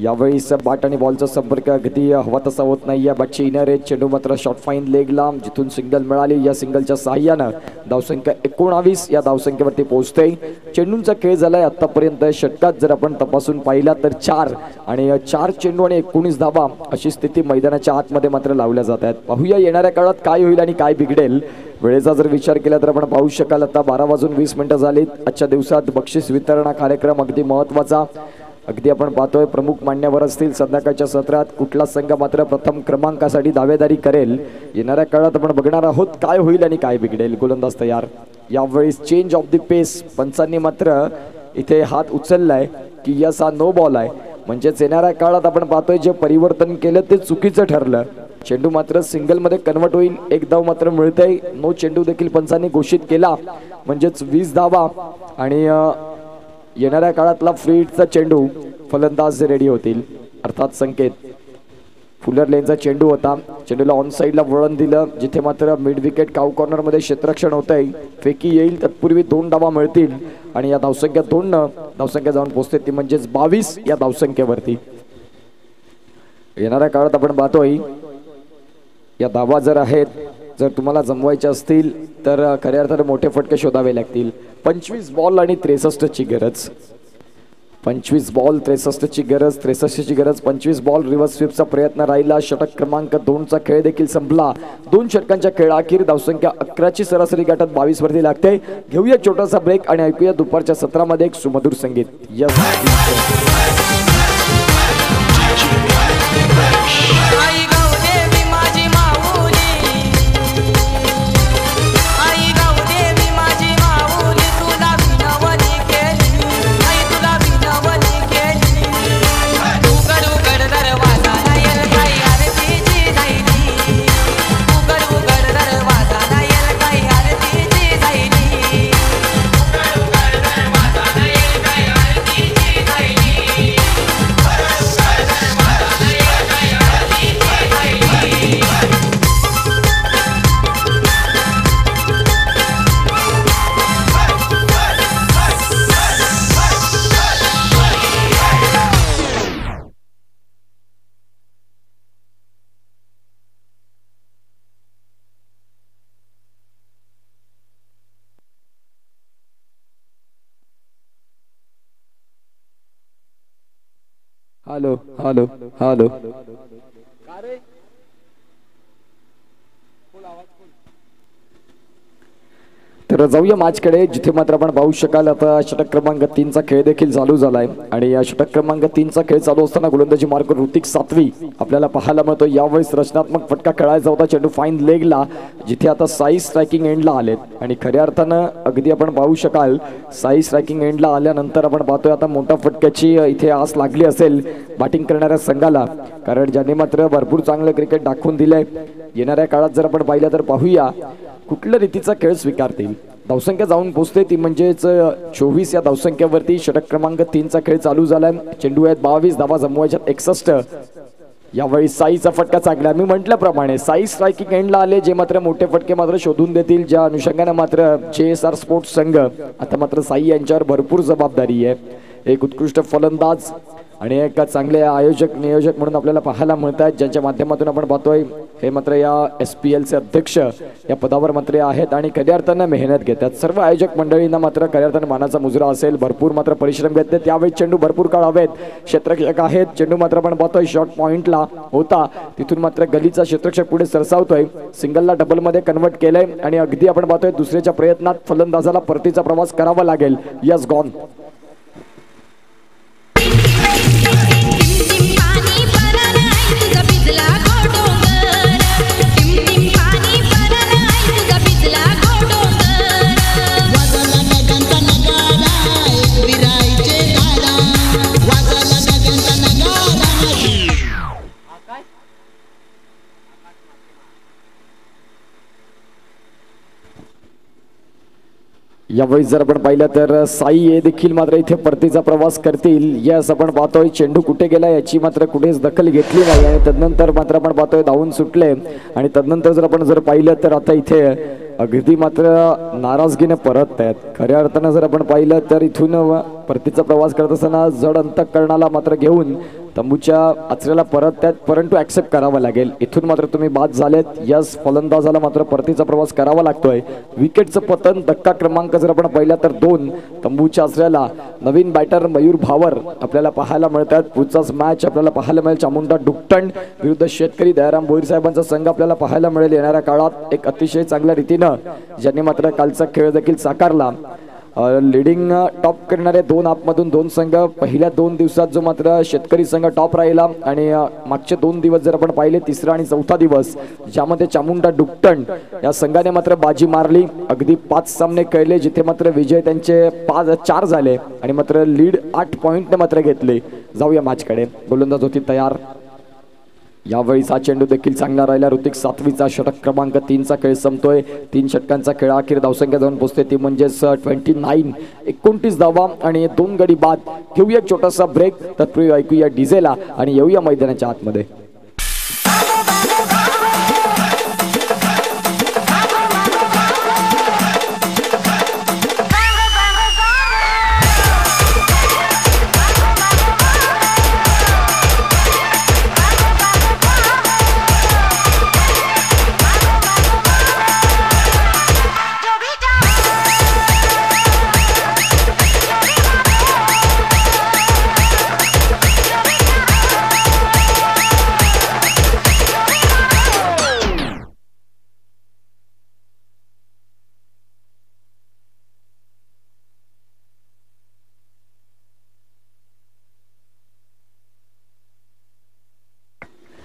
यावेळी बॅट आणि बॉलचा संपर्क अगदी हवा तसा होत नाही. या बॅटची इनर एज. चेंडू मात्र शॉर्ट फाईन लेगला जिथून सिंगल मिळाली. या सिंगलच्या साहाय्यानं धावसंख्या 19 या धावसंख्येवरती पोहोचते. चेंडूंचा खेळ झालाय आतापर्यंत षटकात जर आपण तपासून पाहिला तर 4 आणि 4 चेंडू आणि 19 धावा अशी स्थिती मैदानाच्या आतमध्ये मात्र लावल्या जात आहेत. पाहूया येणाऱ्या काळात काय होईल आणि काय बिघडेल. वेळेचा जर विचार केला तर आपण पाहू शकाल आता 12:20 झालीत. आजच्या दिवसात बक्षीस वितरणा कार्यक्रम अगदी महत्वाचा. अगदी आपण पाहतोय प्रमुख मान्यवर असतील संध्याकाळच्या सत्रात. कुठला संघ मात्र प्रथम क्रमांकासाठी दावेदारी करेल येणाऱ्या काळात आपण बघणार आहोत काय होईल आणि काय बिघडेल. गोलंदाज तयार. यावेळी चेंज ऑफ द पेस. पंचांनी मात्र इथे हात उचललाय की याचा नो बॉल आहे. म्हणजेच येणाऱ्या काळात आपण पाहतोय जे परिवर्तन केलं ते चुकीचं ठरलं. चेंडू मात्र सिंगल मध्ये कन्वर्ट होईल. एक धाव मात्र मिळतंय. नो चेंडू देखील पंचांनी घोषित केला. म्हणजेच 20 धावा आणि येणाऱ्या काळातला फ्री हिटचा चेंडू फलंदाज रेडी होतील. अर्थात संकेत फुलर लेनचा चेंडू होता. चेंडूला ऑन साईडला वळण दिलं जिथे मात्र मिड विकेट काऊ कॉर्नर मध्ये क्षेत्ररक्षण होत आहे. फेकी येईल तत्पूर्वी 2 धावा मिळतील आणि या धावसंख्या 2 धावसंख्या जाऊन पोहोचते ती म्हणजेच 22 या धावसंख्येवरती. येणाऱ्या काळात आपण पाहतोय या धावा जर आहेत जर तुम्हाला जमवायचे असतील तर खऱ्या अर्थाने मोठे फटके शोधावे लागतील. 25 बॉल आणि 63 ची गरज. 25 बॉल 63 ची गरज. 63 ची गरज. 25 बॉल रिव्हर्स स्वीपचा प्रयत्न राहिला. षटक क्रमांक 2 चा खेळ देखील संपला. 2 षटकांच्या खेळाअखेर धावसंख्या 11 ची सरासरी गाठत 22 वरती लागते. घेऊया छोटासा ब्रेक आणि ऐकूया दुपारच्या सत्रामध्ये एक सुमधुर संगीत. Yes hello hello hello. तर जाऊया मॅचकडे जिथे मात्र आपण पाहू शकाल आता षटक क्रमांक 3 चा खेळ देखील चालू झालाय आणि या षटक क्रमांक 3 चा खेळ चालू असताना गोलंदाजी मार्ग ऋतिक सातवी आपल्याला पाहायला मिळतो. यावेळेस रचनात्मक फटका खेळायचा होता. चेंडू फाईन लेगला जिथे आता साई स्ट्रायकिंग एंडला आलेत आणि खऱ्या अर्थानं अगदी आपण पाहू शकाल साई स्ट्रायकिंग एंडला आल्यानंतर आपण पाहतोय आता मोठ्या फटक्याची इथे आस लागली असेल बॅटिंग करणाऱ्या संघाला. कारण ज्याने मात्र भरपूर चांगलं क्रिकेट दाखवून दिलंय. येणाऱ्या काळात जर आपण पाहिलं तर पाहूया कुठल्या रीतीचा खेळ स्वीकारतील. धावसंख्या जाऊन पोहोचते ती म्हणजेच 24 या धावसंख्येवरती. षटक क्रमांक 3 चा खेळ चालू झालाय. चेंडू आहेत 22 धावा जमवायच्यात 61. यावेळी साईचा फटका चांगला. मी म्हटल्याप्रमाणे साई स्ट्रायकिंग एंडला आले जे मात्र मोठे फटके मात्र शोधून देतील. ज्या अनुषंगाने मात्र JSR स्पोर्ट्स संघ आता मात्र साई यांच्यावर भरपूर जबाबदारी आहे. एक उत्कृष्ट फलंदाज आणि एक चांगले आयोजक नियोजक म्हणून आपल्याला पाहायला मिळतात ज्यांच्या माध्यमातून आपण पाहतोय हे मात्र या SPL चे अध्यक्ष या पदावर मात्र आहेत आणि खऱ्या अर्थानं मेहनत घेतात. सर्व आयोजक मंडळींना मात्र खऱ्या अर्थानं मानाचा मुजरा असेल. भरपूर मात्र परिश्रम घेतात. त्यावेळी चेंडू भरपूर काळ हवेत. क्षेत्ररक्षक आहेत. चेंडू मात्र आपण पाहतोय शॉर्ट पॉइंटला होता तिथून मात्र गलीचा क्षेत्ररक्षक पुढे सरसावतोय. सिंगलला डबल मध्ये कन्वर्ट केलंय आणि अगदी आपण पाहतोय दुसऱ्याच्या प्रयत्नात फलंदाजाला परतीचा प्रवास करावा लागेल. Yes gone. यावेळी जर आपण पाहिलं तर साई हे देखील मात्र इथे परतीचा प्रवास करतील. यस, आपण पाहतोय चेंडू कुठे गेला याची मात्र कुठेच दखल घेतली नाही आणि तदनंतर मात्र आपण पाहतोय धावून सुटले. आणि तदनंतर जर पाहिलं तर आता इथे अगदी मात्र नाराजगीने परत आहेत. खऱ्या अर्थानं जर आपण पाहिलं तर इथून परतीचा प्रवास करत असताना जड अंतःकरणाला मात्र घेऊन तंबूच्या आचऱ्याला परत आहेत, परंतु ऍक्सेप्ट करावं लागेल. इथून मात्र तुम्ही बाद झालेत. यस, फलंदाजाला मात्र परतीचा प्रवास करावा लागतोय. विकेटचं पतन धक्का क्रमांक जर आपण पाहिला तर 2. तंबूच्या आचऱ्याला नवीन बॅटर मयूर भावर आपल्याला पाहायला मिळतात. पुढचाच मॅच आपल्याला पाहायला मिळेल चामुंडा डुकटण विरुद्ध शेतकरी दयाराम भोईर साहेबांचा संघ आपल्याला पाहायला मिळेल येणाऱ्या काळात. एक अतिशय चांगल्या रीतीनं ज्यांनी मात्र कालचा खेळ देखील साकारला. लीडिंग टॉप करणारे 2 आपमधून 2 संघ. पहिल्या 2 दिवसात जो मात्र शेतकरी संघ टॉप राहिला आणि मागचे 2 दिवस जर आपण पाहिले, तिसरा आणि चौथा दिवस ज्यामध्ये चामुंडा डुकटण या संघाने मात्र बाजी मारली. अगदी 5 सामने खेळले जिथे मात्र विजय त्यांचे 4 झाले आणि मात्र लीड 8 पॉइंटने मात्र घेतले. जाऊया मॅचकडे. गोलंदाज होती तयार. यावेळीचा चेंडू देखील चांगला राहिला. ऋतिक सातवीचा षटक क्रमांक 3चा खेळ संपतोय. 3 षटकांचा खेळ अखेर धावसंख्या जाऊन पोहोचते ती म्हणजेच 29 धावा आणि 2 गडी बाद. घेऊया एक छोटासा ब्रेक, तत्पूर्वी ऐकूया डीजेला आणि येऊया मैदानाच्या आतमध्ये.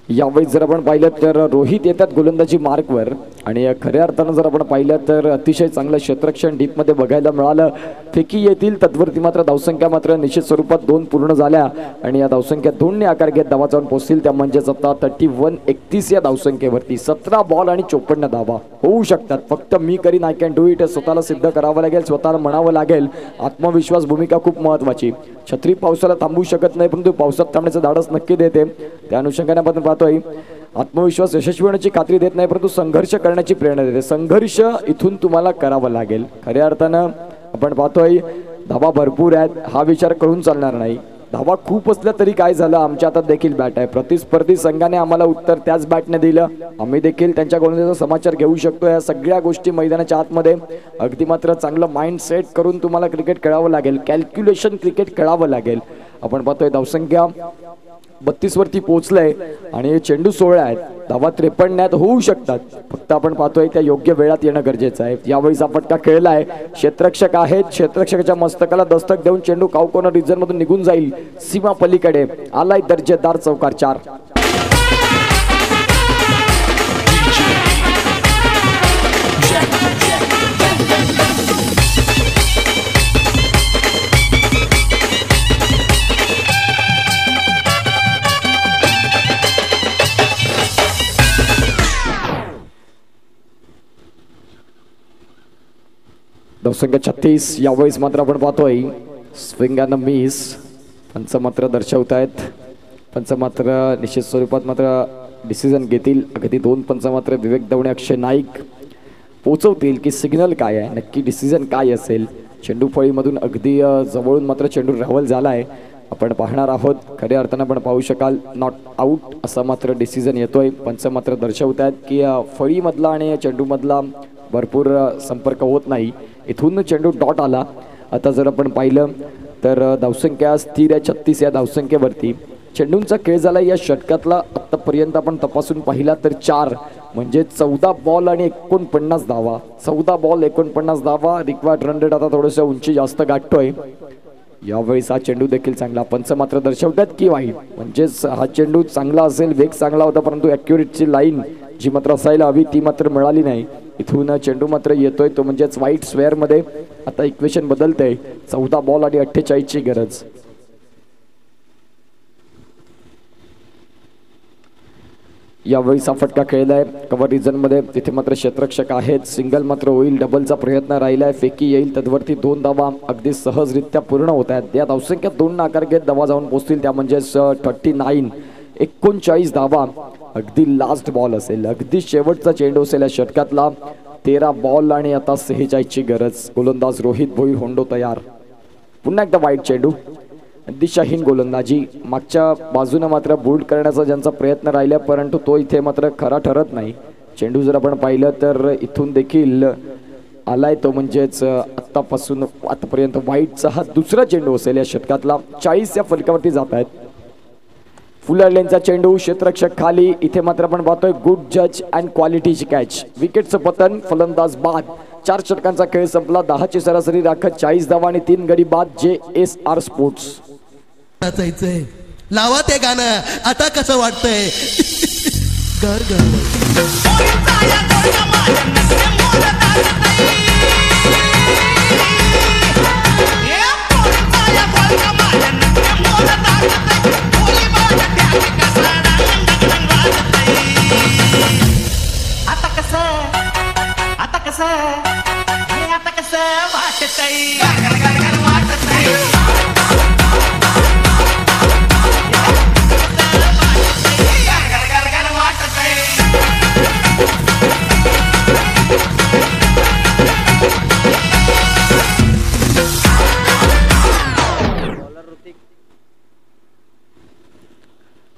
यावेळी जर आपण पाहिलं तर रोहित येतात गोलंदाजी मार्कवर आणि खऱ्या अर्थानं जर आपण पाहिलं तर अतिशय चांगलं क्षेत्ररक्षण डीपमध्ये बघायला मिळालं. फेकी येतील तत्वरती मात्र धावसंख्या मात्र निश्चित स्वरूपात 2 पूर्ण झाल्या आणि या धावसंख्या 2ने आकार घेत धावा जाऊन पोहोचतील. त्या म्हणजेच आता 31-31 या धावसंख्येवरती 17 बॉल आणि 54 धावा होऊ शकतात. फक्त मी करीन, आय कॅन डू इट, स्वतःला सिद्ध करावं लागेल, स्वतःला म्हणावं लागेल. आत्मविश्वास भूमिका खूप महत्वाची. छत्री पावसाला थांबवू शकत नाही, परंतु पावसात थांबण्याचं धाडस नक्की देते. त्या अनुषंगाने आपण पाहतोय आत्मविश्वास यशस्वी होण्याची खात्री देत नाही, परंतु संघर्ष करण्याची प्रेरणा देते. संघर्ष इथून तुम्हाला करावं लागेल. खऱ्या अर्थानं आपण पाहतोय धावा भरपूर आहेत, हा विचार करून चालणार नाही. धावा खूप असल्या तरी काय झालं, आमच्या हातात देखील बॅट आहे. प्रतिस्पर्धी संघाने आम्हाला उत्तर त्याच बॅटने दिलं, आम्ही देखील त्यांच्या गोलंदाजीचा समाचार घेऊ शकतो. या सगळ्या गोष्टी मैदानाच्या आतमध्ये अगदी मात्र चांगलं माइंड सेट करून तुम्हाला क्रिकेट खेळावं लागेल. कॅल्क्युलेशन क्रिकेट खेळावं लागेल. आपण पाहतोय धावसंख्या 32 वरती पोहोचलंय आणि चेंडू 16 आहेत. धावा 53 होऊ शकतात, फक्त आपण पाहतोय त्या योग्य वेळात येणं गरजेचं आहे. यावेळीचा फटका खेळलाय, क्षेत्ररक्षक आहेत. क्षेत्ररक्षकाच्या मस्तकाला दस्तक देऊन चेंडू काउ कॉर्नर रिजन मधून निघून जाईल. सीमा पलीकडे आलाय दर्जेदार चौकार 4. धावसंख्या 36. यावेळेस मात्र आपण पाहतोय स्विंग अँड मिस. पंच मात्र दर्शवत आहेत. पंच मात्र निश्चित स्वरूपात मात्र डिसिजन घेतील. अगदी 2 पंच मात्र विवेक दवणे, अक्षय नाईक पोचवतील की सिग्नल काय आहे, नक्की डिसिजन काय असेल. चेंडू फळीमधून अगदी जवळून मात्र चेंडू रावल झालाय, आपण पाहणार आहोत. खऱ्या अर्थानं आपण पाहू शकाल नॉट आउट असा मात्र डिसिजन येतोय. पंच मात्र दर्शवत आहेत की फळीमधला आणि चेंडूमधला भरपूर संपर्क होत नाही. इथून चेंडू डॉट आला. आता जर आपण पाहिलं तर धावसंख्या स्थिर आहे 36 या धावसंख्येवरती. चेंडूंचा खेळ झाला या षटकातला आतापर्यंत आपण तपासून पाहिला तर 4 म्हणजे 14 बॉल आणि 49 धावा. 14 बॉल 49 धावा. रिक्वायर्ड रन रेट आता थोडंसं उंची जास्त गाठतोय. यावेळेस हा चेंडू देखील चांगला. पंच मात्र दर्शवतात की वाईट, म्हणजेच हा चेंडू चांगला असेल, वेग चांगला होता, परंतु ॲक्युरेटची लाईन जी मात्र असायला हवी ती मात्र मिळाली नाही. इथून चेंडू मात्र येतोय तो म्हणजेच वाईट स्क्वेअर मध्ये. आता इक्वेशन बदलतंय. 14 बॉल आणि 48 ची गरज. यावेळी हा फटका खेळलाय कव्हर रिजन मध्ये, तिथे मात्र क्षेत्ररक्षक आहेत. सिंगल मात्र होईल, डबलचा प्रयत्न राहिलाय, फेकी येईल, तद्वरती 2 धावा अगदी सहजरित्या पूर्ण होत आहेत. या धावसंख्या 2 आकार घेत धावा जाऊन पोहोचतील, त्या म्हणजेच 39 धावा. अगदी लास्ट बॉल असेल, अगदी शेवटचा चेंडू असेल या षटकातला. 13 बॉल आणि आता 46ची गरज. गोलंदाज रोहित भोईर होंडो तयार. पुन्हा एकदा वाईट चेंडू, दिशाहीन गोलंदाजी. मागच्या बाजूने मात्र बोल्ड करण्याचा ज्यांचा प्रयत्न राहिला, परंतु तो इथे मात्र खरा ठरत नाही. चेंडू जर आपण पाहिलं तर इथून देखील आलाय तो, म्हणजेच आतापासून आतापर्यंत वाईटचा हा दुसरा चेंडू असेल या षटकातला. 40 या फलकावरती जात आहेत. फुलर लेनचा चेंडू, क्षेत्ररक्षक खाली. इथे मात्र आपण पाहतोय गुड जज अँड क्वालिटीची कॅच. विकेटचं पतन, फलंदाज बाद. 4 षटकांचा खेळ संपला. 10ची सरासरी राखत 40 धावा आणि 3 गडी बाद. JSR sports. लावा ते गाणं आता कसं वाटतंय. घर आता कसं वाटतंय.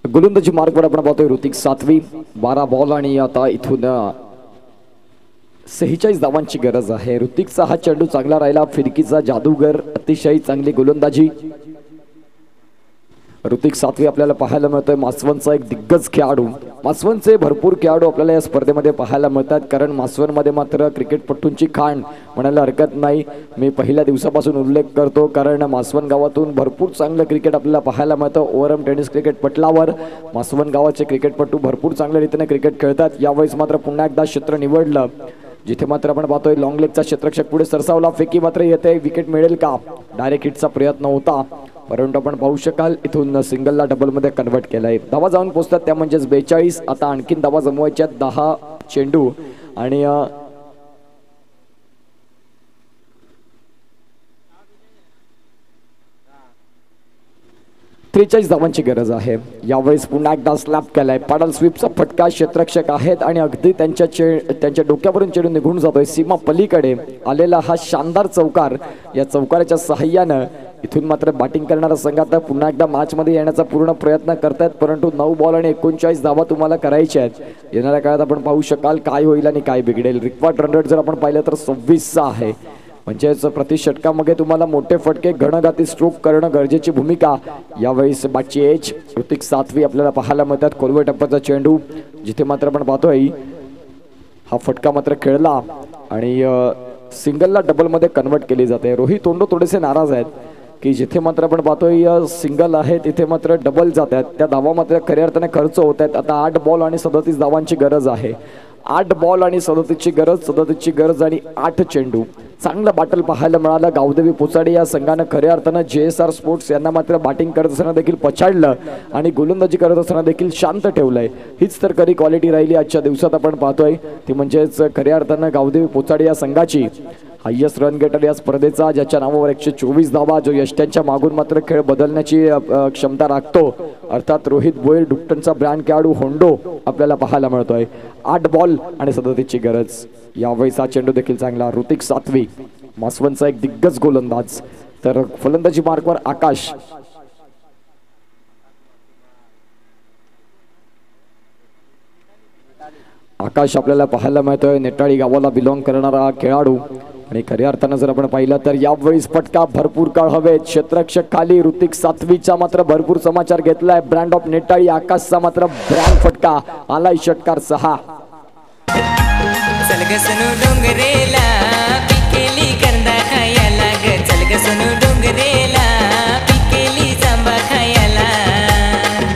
गोलंदाजी मार्कवर आपण पाहतोय ऋतिक सातवी. 12 बॉल आणि आता इथून 46 धावांची गरज आहे. ऋतिकचा हा चेंडू चांगला राहिला, फिरकीचा जादूगर, अतिशय चांगली गोलंदाजी. ऋतिक सातवी आपल्याला पाहायला मिळतोय. मासवनचा एक दिग्गज खेळाडू. मासवनचे भरपूर खेळाडू आपल्याला या स्पर्धेमध्ये पाहायला मिळतात, कारण मासवनमध्ये मात्र क्रिकेटपटूंची खाण म्हणायला हरकत नाही. मी पहिल्या दिवसापासून उल्लेख करतो, कारण मासवण गावातून भरपूर चांगलं क्रिकेट आपल्याला पाहायला मिळतं. ओव्हरआर्म टेनिस क्रिकेट पटलावर मासवण गावाचे क्रिकेटपटू भरपूर चांगल्या रीतीने क्रिकेट खेळतात. यावेळेस मात्र पुन्हा एकदा क्षेत्र निवडलं, जिथे मात्र आपण पाहतोय लॉंग लेगचा क्षेत्ररक्षक पुढे सरसावला. फेकी मात्र येते, विकेट मिळेल का? डायरेक्ट हिटचा प्रयत्न होता, परंतु आपण पाहू शकाल इथून सिंगलला डबलमध्ये कन्वर्ट केलाय. धावा जाऊन पोहोचतात, त्या म्हणजेच 42. आता आणखीन धावा जमवायच्या. 10 चेंडू आणि 43 धावांची गरज आहे. यावेळेस पुन्हा एकदा स्लॅप केलाय. पॅडल स्वीपचा फटका. क्षेत्ररक्षक आहेत आणि अगदी त्यांच्या डोक्यावरून चेंडू निघून जातोय. सीमा पलीकडे आलेला हा शानदार चौकार. या चौकाराच्या सहाय्यानं इथून मात्र बॅटिंग करणारा संघ आता पुन्हा एकदा मॅचमध्ये येण्याचा पूर्ण प्रयत्न करतायत, परंतु 9 बॉल आणि 39 धावा तुम्हाला करायच्या आहेत. येणाऱ्या काळात आपण पाहू शकाल काय होईल आणि काय बिघडेल. रिक्वायर्ड रन रेट जर आपण पाहिलं तर 26 आहे. म्हणजेच प्रति षटकामध्ये तुम्हाला मोठे फटके घणघाती स्ट्रोक करणं गरजेची भूमिका. यावेळेस बॅटची एज. ऋतिक सातवी आपल्याला पाहायला मिळतात. कोलवे टप्प्याचा चेंडू, जिथे मात्र आपण पाहतोय हा फटका मात्र खेळला आणि सिंगलला डबलमध्ये कन्वर्ट केली जाते. रोहित तोंडो थोडेसे नाराज आहेत की जिथे मात्र आपण पाहतोय सिंगल आहे तिथे मात्र डबल जात आहेत. त्या धावा मात्र खऱ्या अर्थाने खर्च होत आहेत. आता 8 बॉल आणि 37 धावांची गरज आहे. 8 बॉल आणि 37ची गरज आणि 8 चेंडू. चांगलं बॅटल पाहायला मिळालं. गावदेवी पोचाडे या संघानं खऱ्या अर्थानं JSR स्पोर्ट्स यांना मात्र बॅटिंग करत असताना देखील पछाडलं आणि गोलंदाजी करत असताना देखील शांत ठेवलंय. हीच तर खरी क्वालिटी राहिली आजच्या दिवसात आपण पाहतोय ती म्हणजेच खऱ्या अर्थानं गावदेवी पोचाडे या संघाची. हायेस्ट रन गेटर या स्पर्धेचा, ज्याच्या नावावर 124 धावा, जो यष्ट्यांच्या मागून मात्र खेळ बदलण्याची क्षमता राखतो, अर्थात रोहित भोईर डुक्टनचा ब्रँड खेळाडू होंडो आपल्याला पाहायला मिळतोय. 8 बॉल आणि 37ची गरज. यावेळेस हा चेंडू देखील चांगला. ऋतिक सातवी मासवनचा एक दिग्गज गोलंदाज. तर फलंदाजी मार्कवर आकाश. आकाश आपल्याला पाहायला मिळतोय. नेटाळी गावाला बिलॉंग करणारा खेळाडू आणि खऱ्या अर्थानं जर आपण पाहिलं तर यावेळेस फटका भरपूर काळ हवेत. क्षेत्ररक्षक खाली. ऋतिक सातवीचा मात्र भरपूर समाचार घेतलाय. Brand of Netali. आकाशचा मात्र ब्रँड फटका आलाय. षटकार 6. चलग सनू डोंगरेला पिकेली कंदा खायला ग. चलग सनू डोंगरेला पिकेली जांबा खायला.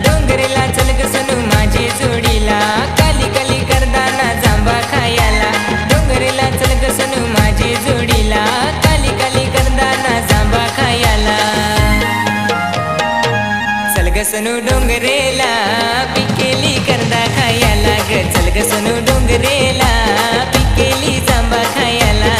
डोंगरेला चलग सनू माझी जोडीला काली काली करदाना जांबा खायला. डोंगरेला चलग सनू माझी जोडीला काली काली करदाना जांबा खायला. चलग सनू डोंगरेला पिकेली कंदा खायला. डोंगरेला पिकेली जांभा खायला.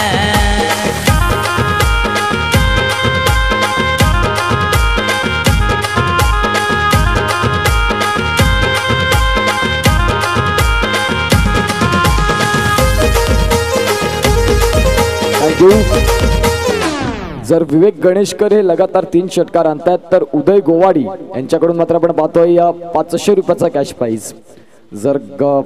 जर विवेक गणेशकर हे लगातार 3 षटकार आणतात तर उदय गोवाडी यांच्याकडून मात्र आपण पाहतोय या 500 रुपयाचा कॅश प्राइज. जर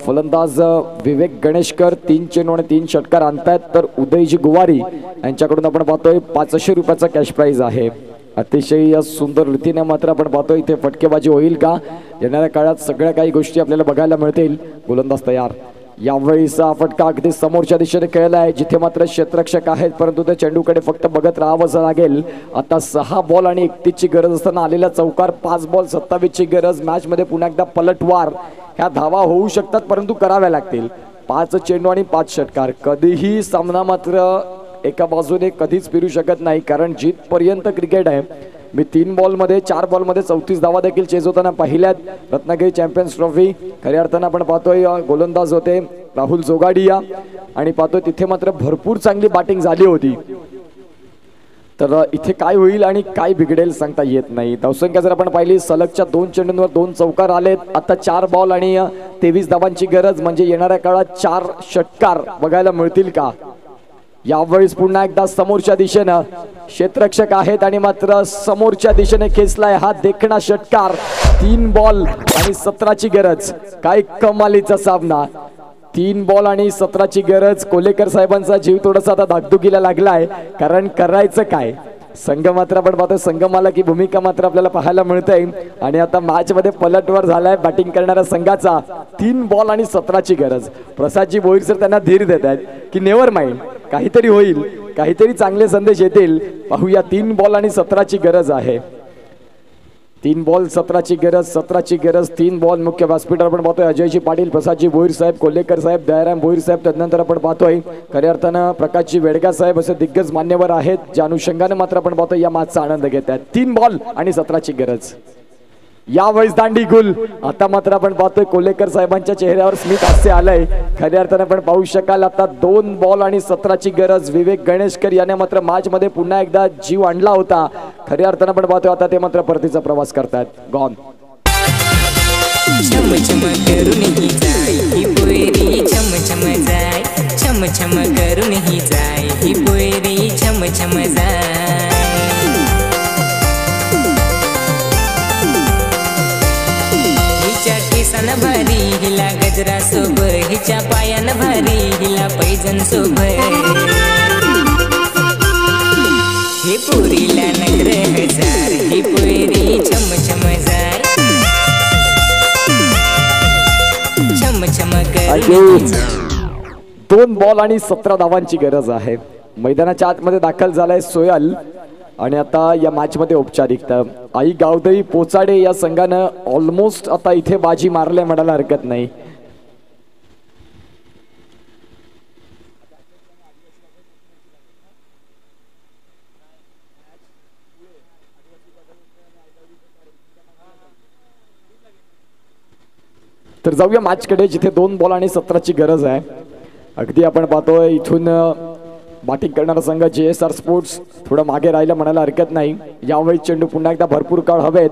फलंदाज विवेक गणेशकर 3 चेंडू आणि 3 षटकार आणतात तर उदयजी गोवारी यांच्याकडून आपण पाहतोय 500 रुपयाचा कॅश प्राइज आहे. अतिशय सुंदर रीतीने मात्र आपण पाहतोय इथे फटकेबाजी होईल का, येणाऱ्या काळात सगळ्या काही गोष्टी आपल्याला बघायला मिळतील. गोलंदाज तयार. यावेळीचा फटका अगदी समोरच्या दिशेने खेळलाय जिथे मात्र क्षेत्ररक्षक आहेत परंतु त्या चेंडूकडे फक्त बघत राहावं लागेल. आता 6 बॉल आणि 31ची गरज असताना आलेला चौकार, 5 बॉल 27ची गरज. मॅच मध्ये पुन्हा एकदा पलटवार. ह्या धावा होऊ शकतात परंतु कराव्या लागतील. 5 चेंडू आणि 5 षटकार. कधीही सामना मात्र एका बाजूने कधीच फिरू शकत नाही कारण जिथपर्यंत क्रिकेट आहे. मी 3 बॉलमध्ये 4 बॉलमध्ये 34 धावा देखील चेज होताना पाहिल्यात रत्नागिरी चॅम्पियन्स ट्रॉफी. खऱ्या अर्थानं आपण पाहतोय गोलंदाज होते राहुल जोगाडिया आणि पाहतोय तिथे मात्र भरपूर चांगली बॅटिंग झाली होती. तर इथे काय होईल आणि काय बिघडेल सांगता येत नाही. धावसंख्या जर आपण पाहिली सलगच्या 2 चेंडूंवर 2 चौकार आलेत. आता 4 बॉल आणि 23 धावांची गरज म्हणजे येणाऱ्या काळात 4 षटकार बघायला मिळतील का. यावेळेस पुन्हा एकदा समोरच्या दिशेनं क्षेत्ररक्षक आहेत आणि मात्र समोरच्या दिशेने खेचलाय हा देखणा षटकार. 3 बॉल आणि 17ची गरज. काय कमालीचा सामना. 3 बॉल आणि 17ची गरज. कोलेकर साहेबांचा जीव थोडासा आता धाकधुकीला लागलाय कारण करायचं काय. संघ मात्र आपण पाहतोय संगमाला की भूमिका मात्र आपल्याला पाहायला मिळते आणि आता मॅच मध्ये पलटवार झालाय बॅटिंग करणाऱ्या संघाचा. 3 बॉल आणि 17ची गरज. प्रसादजी भोईर सर त्यांना धीर देत आहेत की नेव्हर माइंड, काहीतरी होईल, काहीतरी चांगले संदेश येतील. पाहूया 3 बॉल आणि 17ची गरज आहे. 3 बॉल 17ची गरज, 17ची गरज. 3 बॉल. मुख्य व्यासपीठावर आपण पाहतोय अजयजी पाटील, प्रसादजी भोईर साहेब, कोल्हेकर साहेब, दयाराम भोईर साहेब. त्यानंतर आपण पाहतोय खऱ्या अर्थानं प्रकाशजी वेडगा साहेब असे दिग्गज मान्यवर आहेत ज्या अनुषंगाने मात्र आपण पाहतोय या मॅचचा आनंद घेत आहेत. 3 बॉल आणि 17ची गरज. यावेळेस दांडी गुल. आता मात्र आपण पाहतोय कोल्हेकर साहेबांच्या चेहऱ्यावर स्मित हास्य आलंय. खऱ्या अर्थाने आपण पाहू शकाल आता 2 बॉल आणि 17ची गरज. विवेक गणेशकर याने मात्र मॅच मध्ये पुन्हा एकदा जीव आणला होता. खऱ्या अर्थाने आपण पाहतोय आता ते मात्र परतीचा प्रवास करतात. गॉन. छम छम करून ही जाय ही पोयरी, छम छम जाय, छम छम करून ही जाय ही पोयरी, छम छम जाय. हिच्या केसान भारी हिला गजरा सोबर, हिच्या पायान भारी हिला पैजन सोबर. ही पोरीला नगर हजार ही पोयरी छम छम जाय. छम छम करून 2 बॉल आणि 17 धावांची गरज आहे. मैदानाच्या आतमध्ये दाखल झालाय सोयल आणि आता या मॅच मध्ये औपचारिकता. आई गावदेवी पोचाडे या संघानं ऑलमोस्ट आता इथे बाजी मारले म्हणायला हरकत नाही. तर जाऊया मॅच कडे जिथे 2 बॉल आणि 17ची गरज आहे. अगदी आपण पाहतोय इथून बॅटिंग करणारा संघ JSR स्पोर्ट्स थोडं मागे राहिलं म्हणायला हरकत नाही. यावेळी चेंडू पुन्हा एकदा भरपूर काळ हवेत.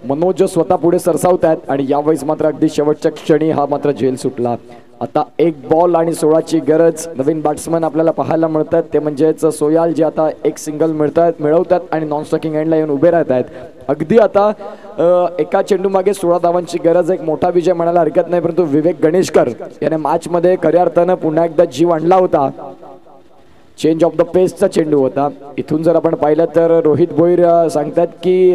मनोज स्वतः पुढे सरसावत आहेत आणि यावेळेस मात्र अगदी शेवटच्या क्षणी हा मात्र झेल सुटला. आता 1 बॉल आणि 16ची गरज. नवीन बॅट्समन आपल्याला पाहायला मिळतात ते म्हणजेच सोयाल जे आता 1 सिंगल मिळवतात आणि नॉन स्ट्रायकिंग एंडला येऊन उभे राहत आहेत. अगदी आता एका चेंडू मागे 16 धावांची गरज. एक मोठा विजय म्हणायला हरकत नाही परंतु विवेक गणेशकर याने मॅच मध्ये खऱ्या अर्थानं पुन्हा एकदा जीव आणला होता. चेंज ऑफ द पेसचा चेंडू होता. इथून जर आपण पाहिलं तर रोहित भोईर सांगतात की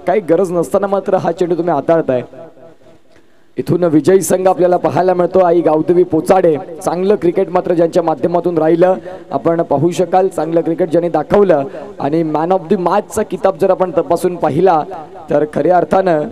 काही गरज नसताना मात्र हा चेंडू तुम्ही हाताळताय. इथून विजयी संघ आपल्याला पाहायला मिळतो आई गावदेवी पोचाडे. चांगलं क्रिकेट मात्र ज्यांच्या माध्यमातून राहिलं आपण पाहू शकाल. चांगलं क्रिकेट ज्यांनी दाखवलं आणि मॅन ऑफ द मॅचचा किताब जर आपण तपासून पाहिला तर खऱ्या अर्थानं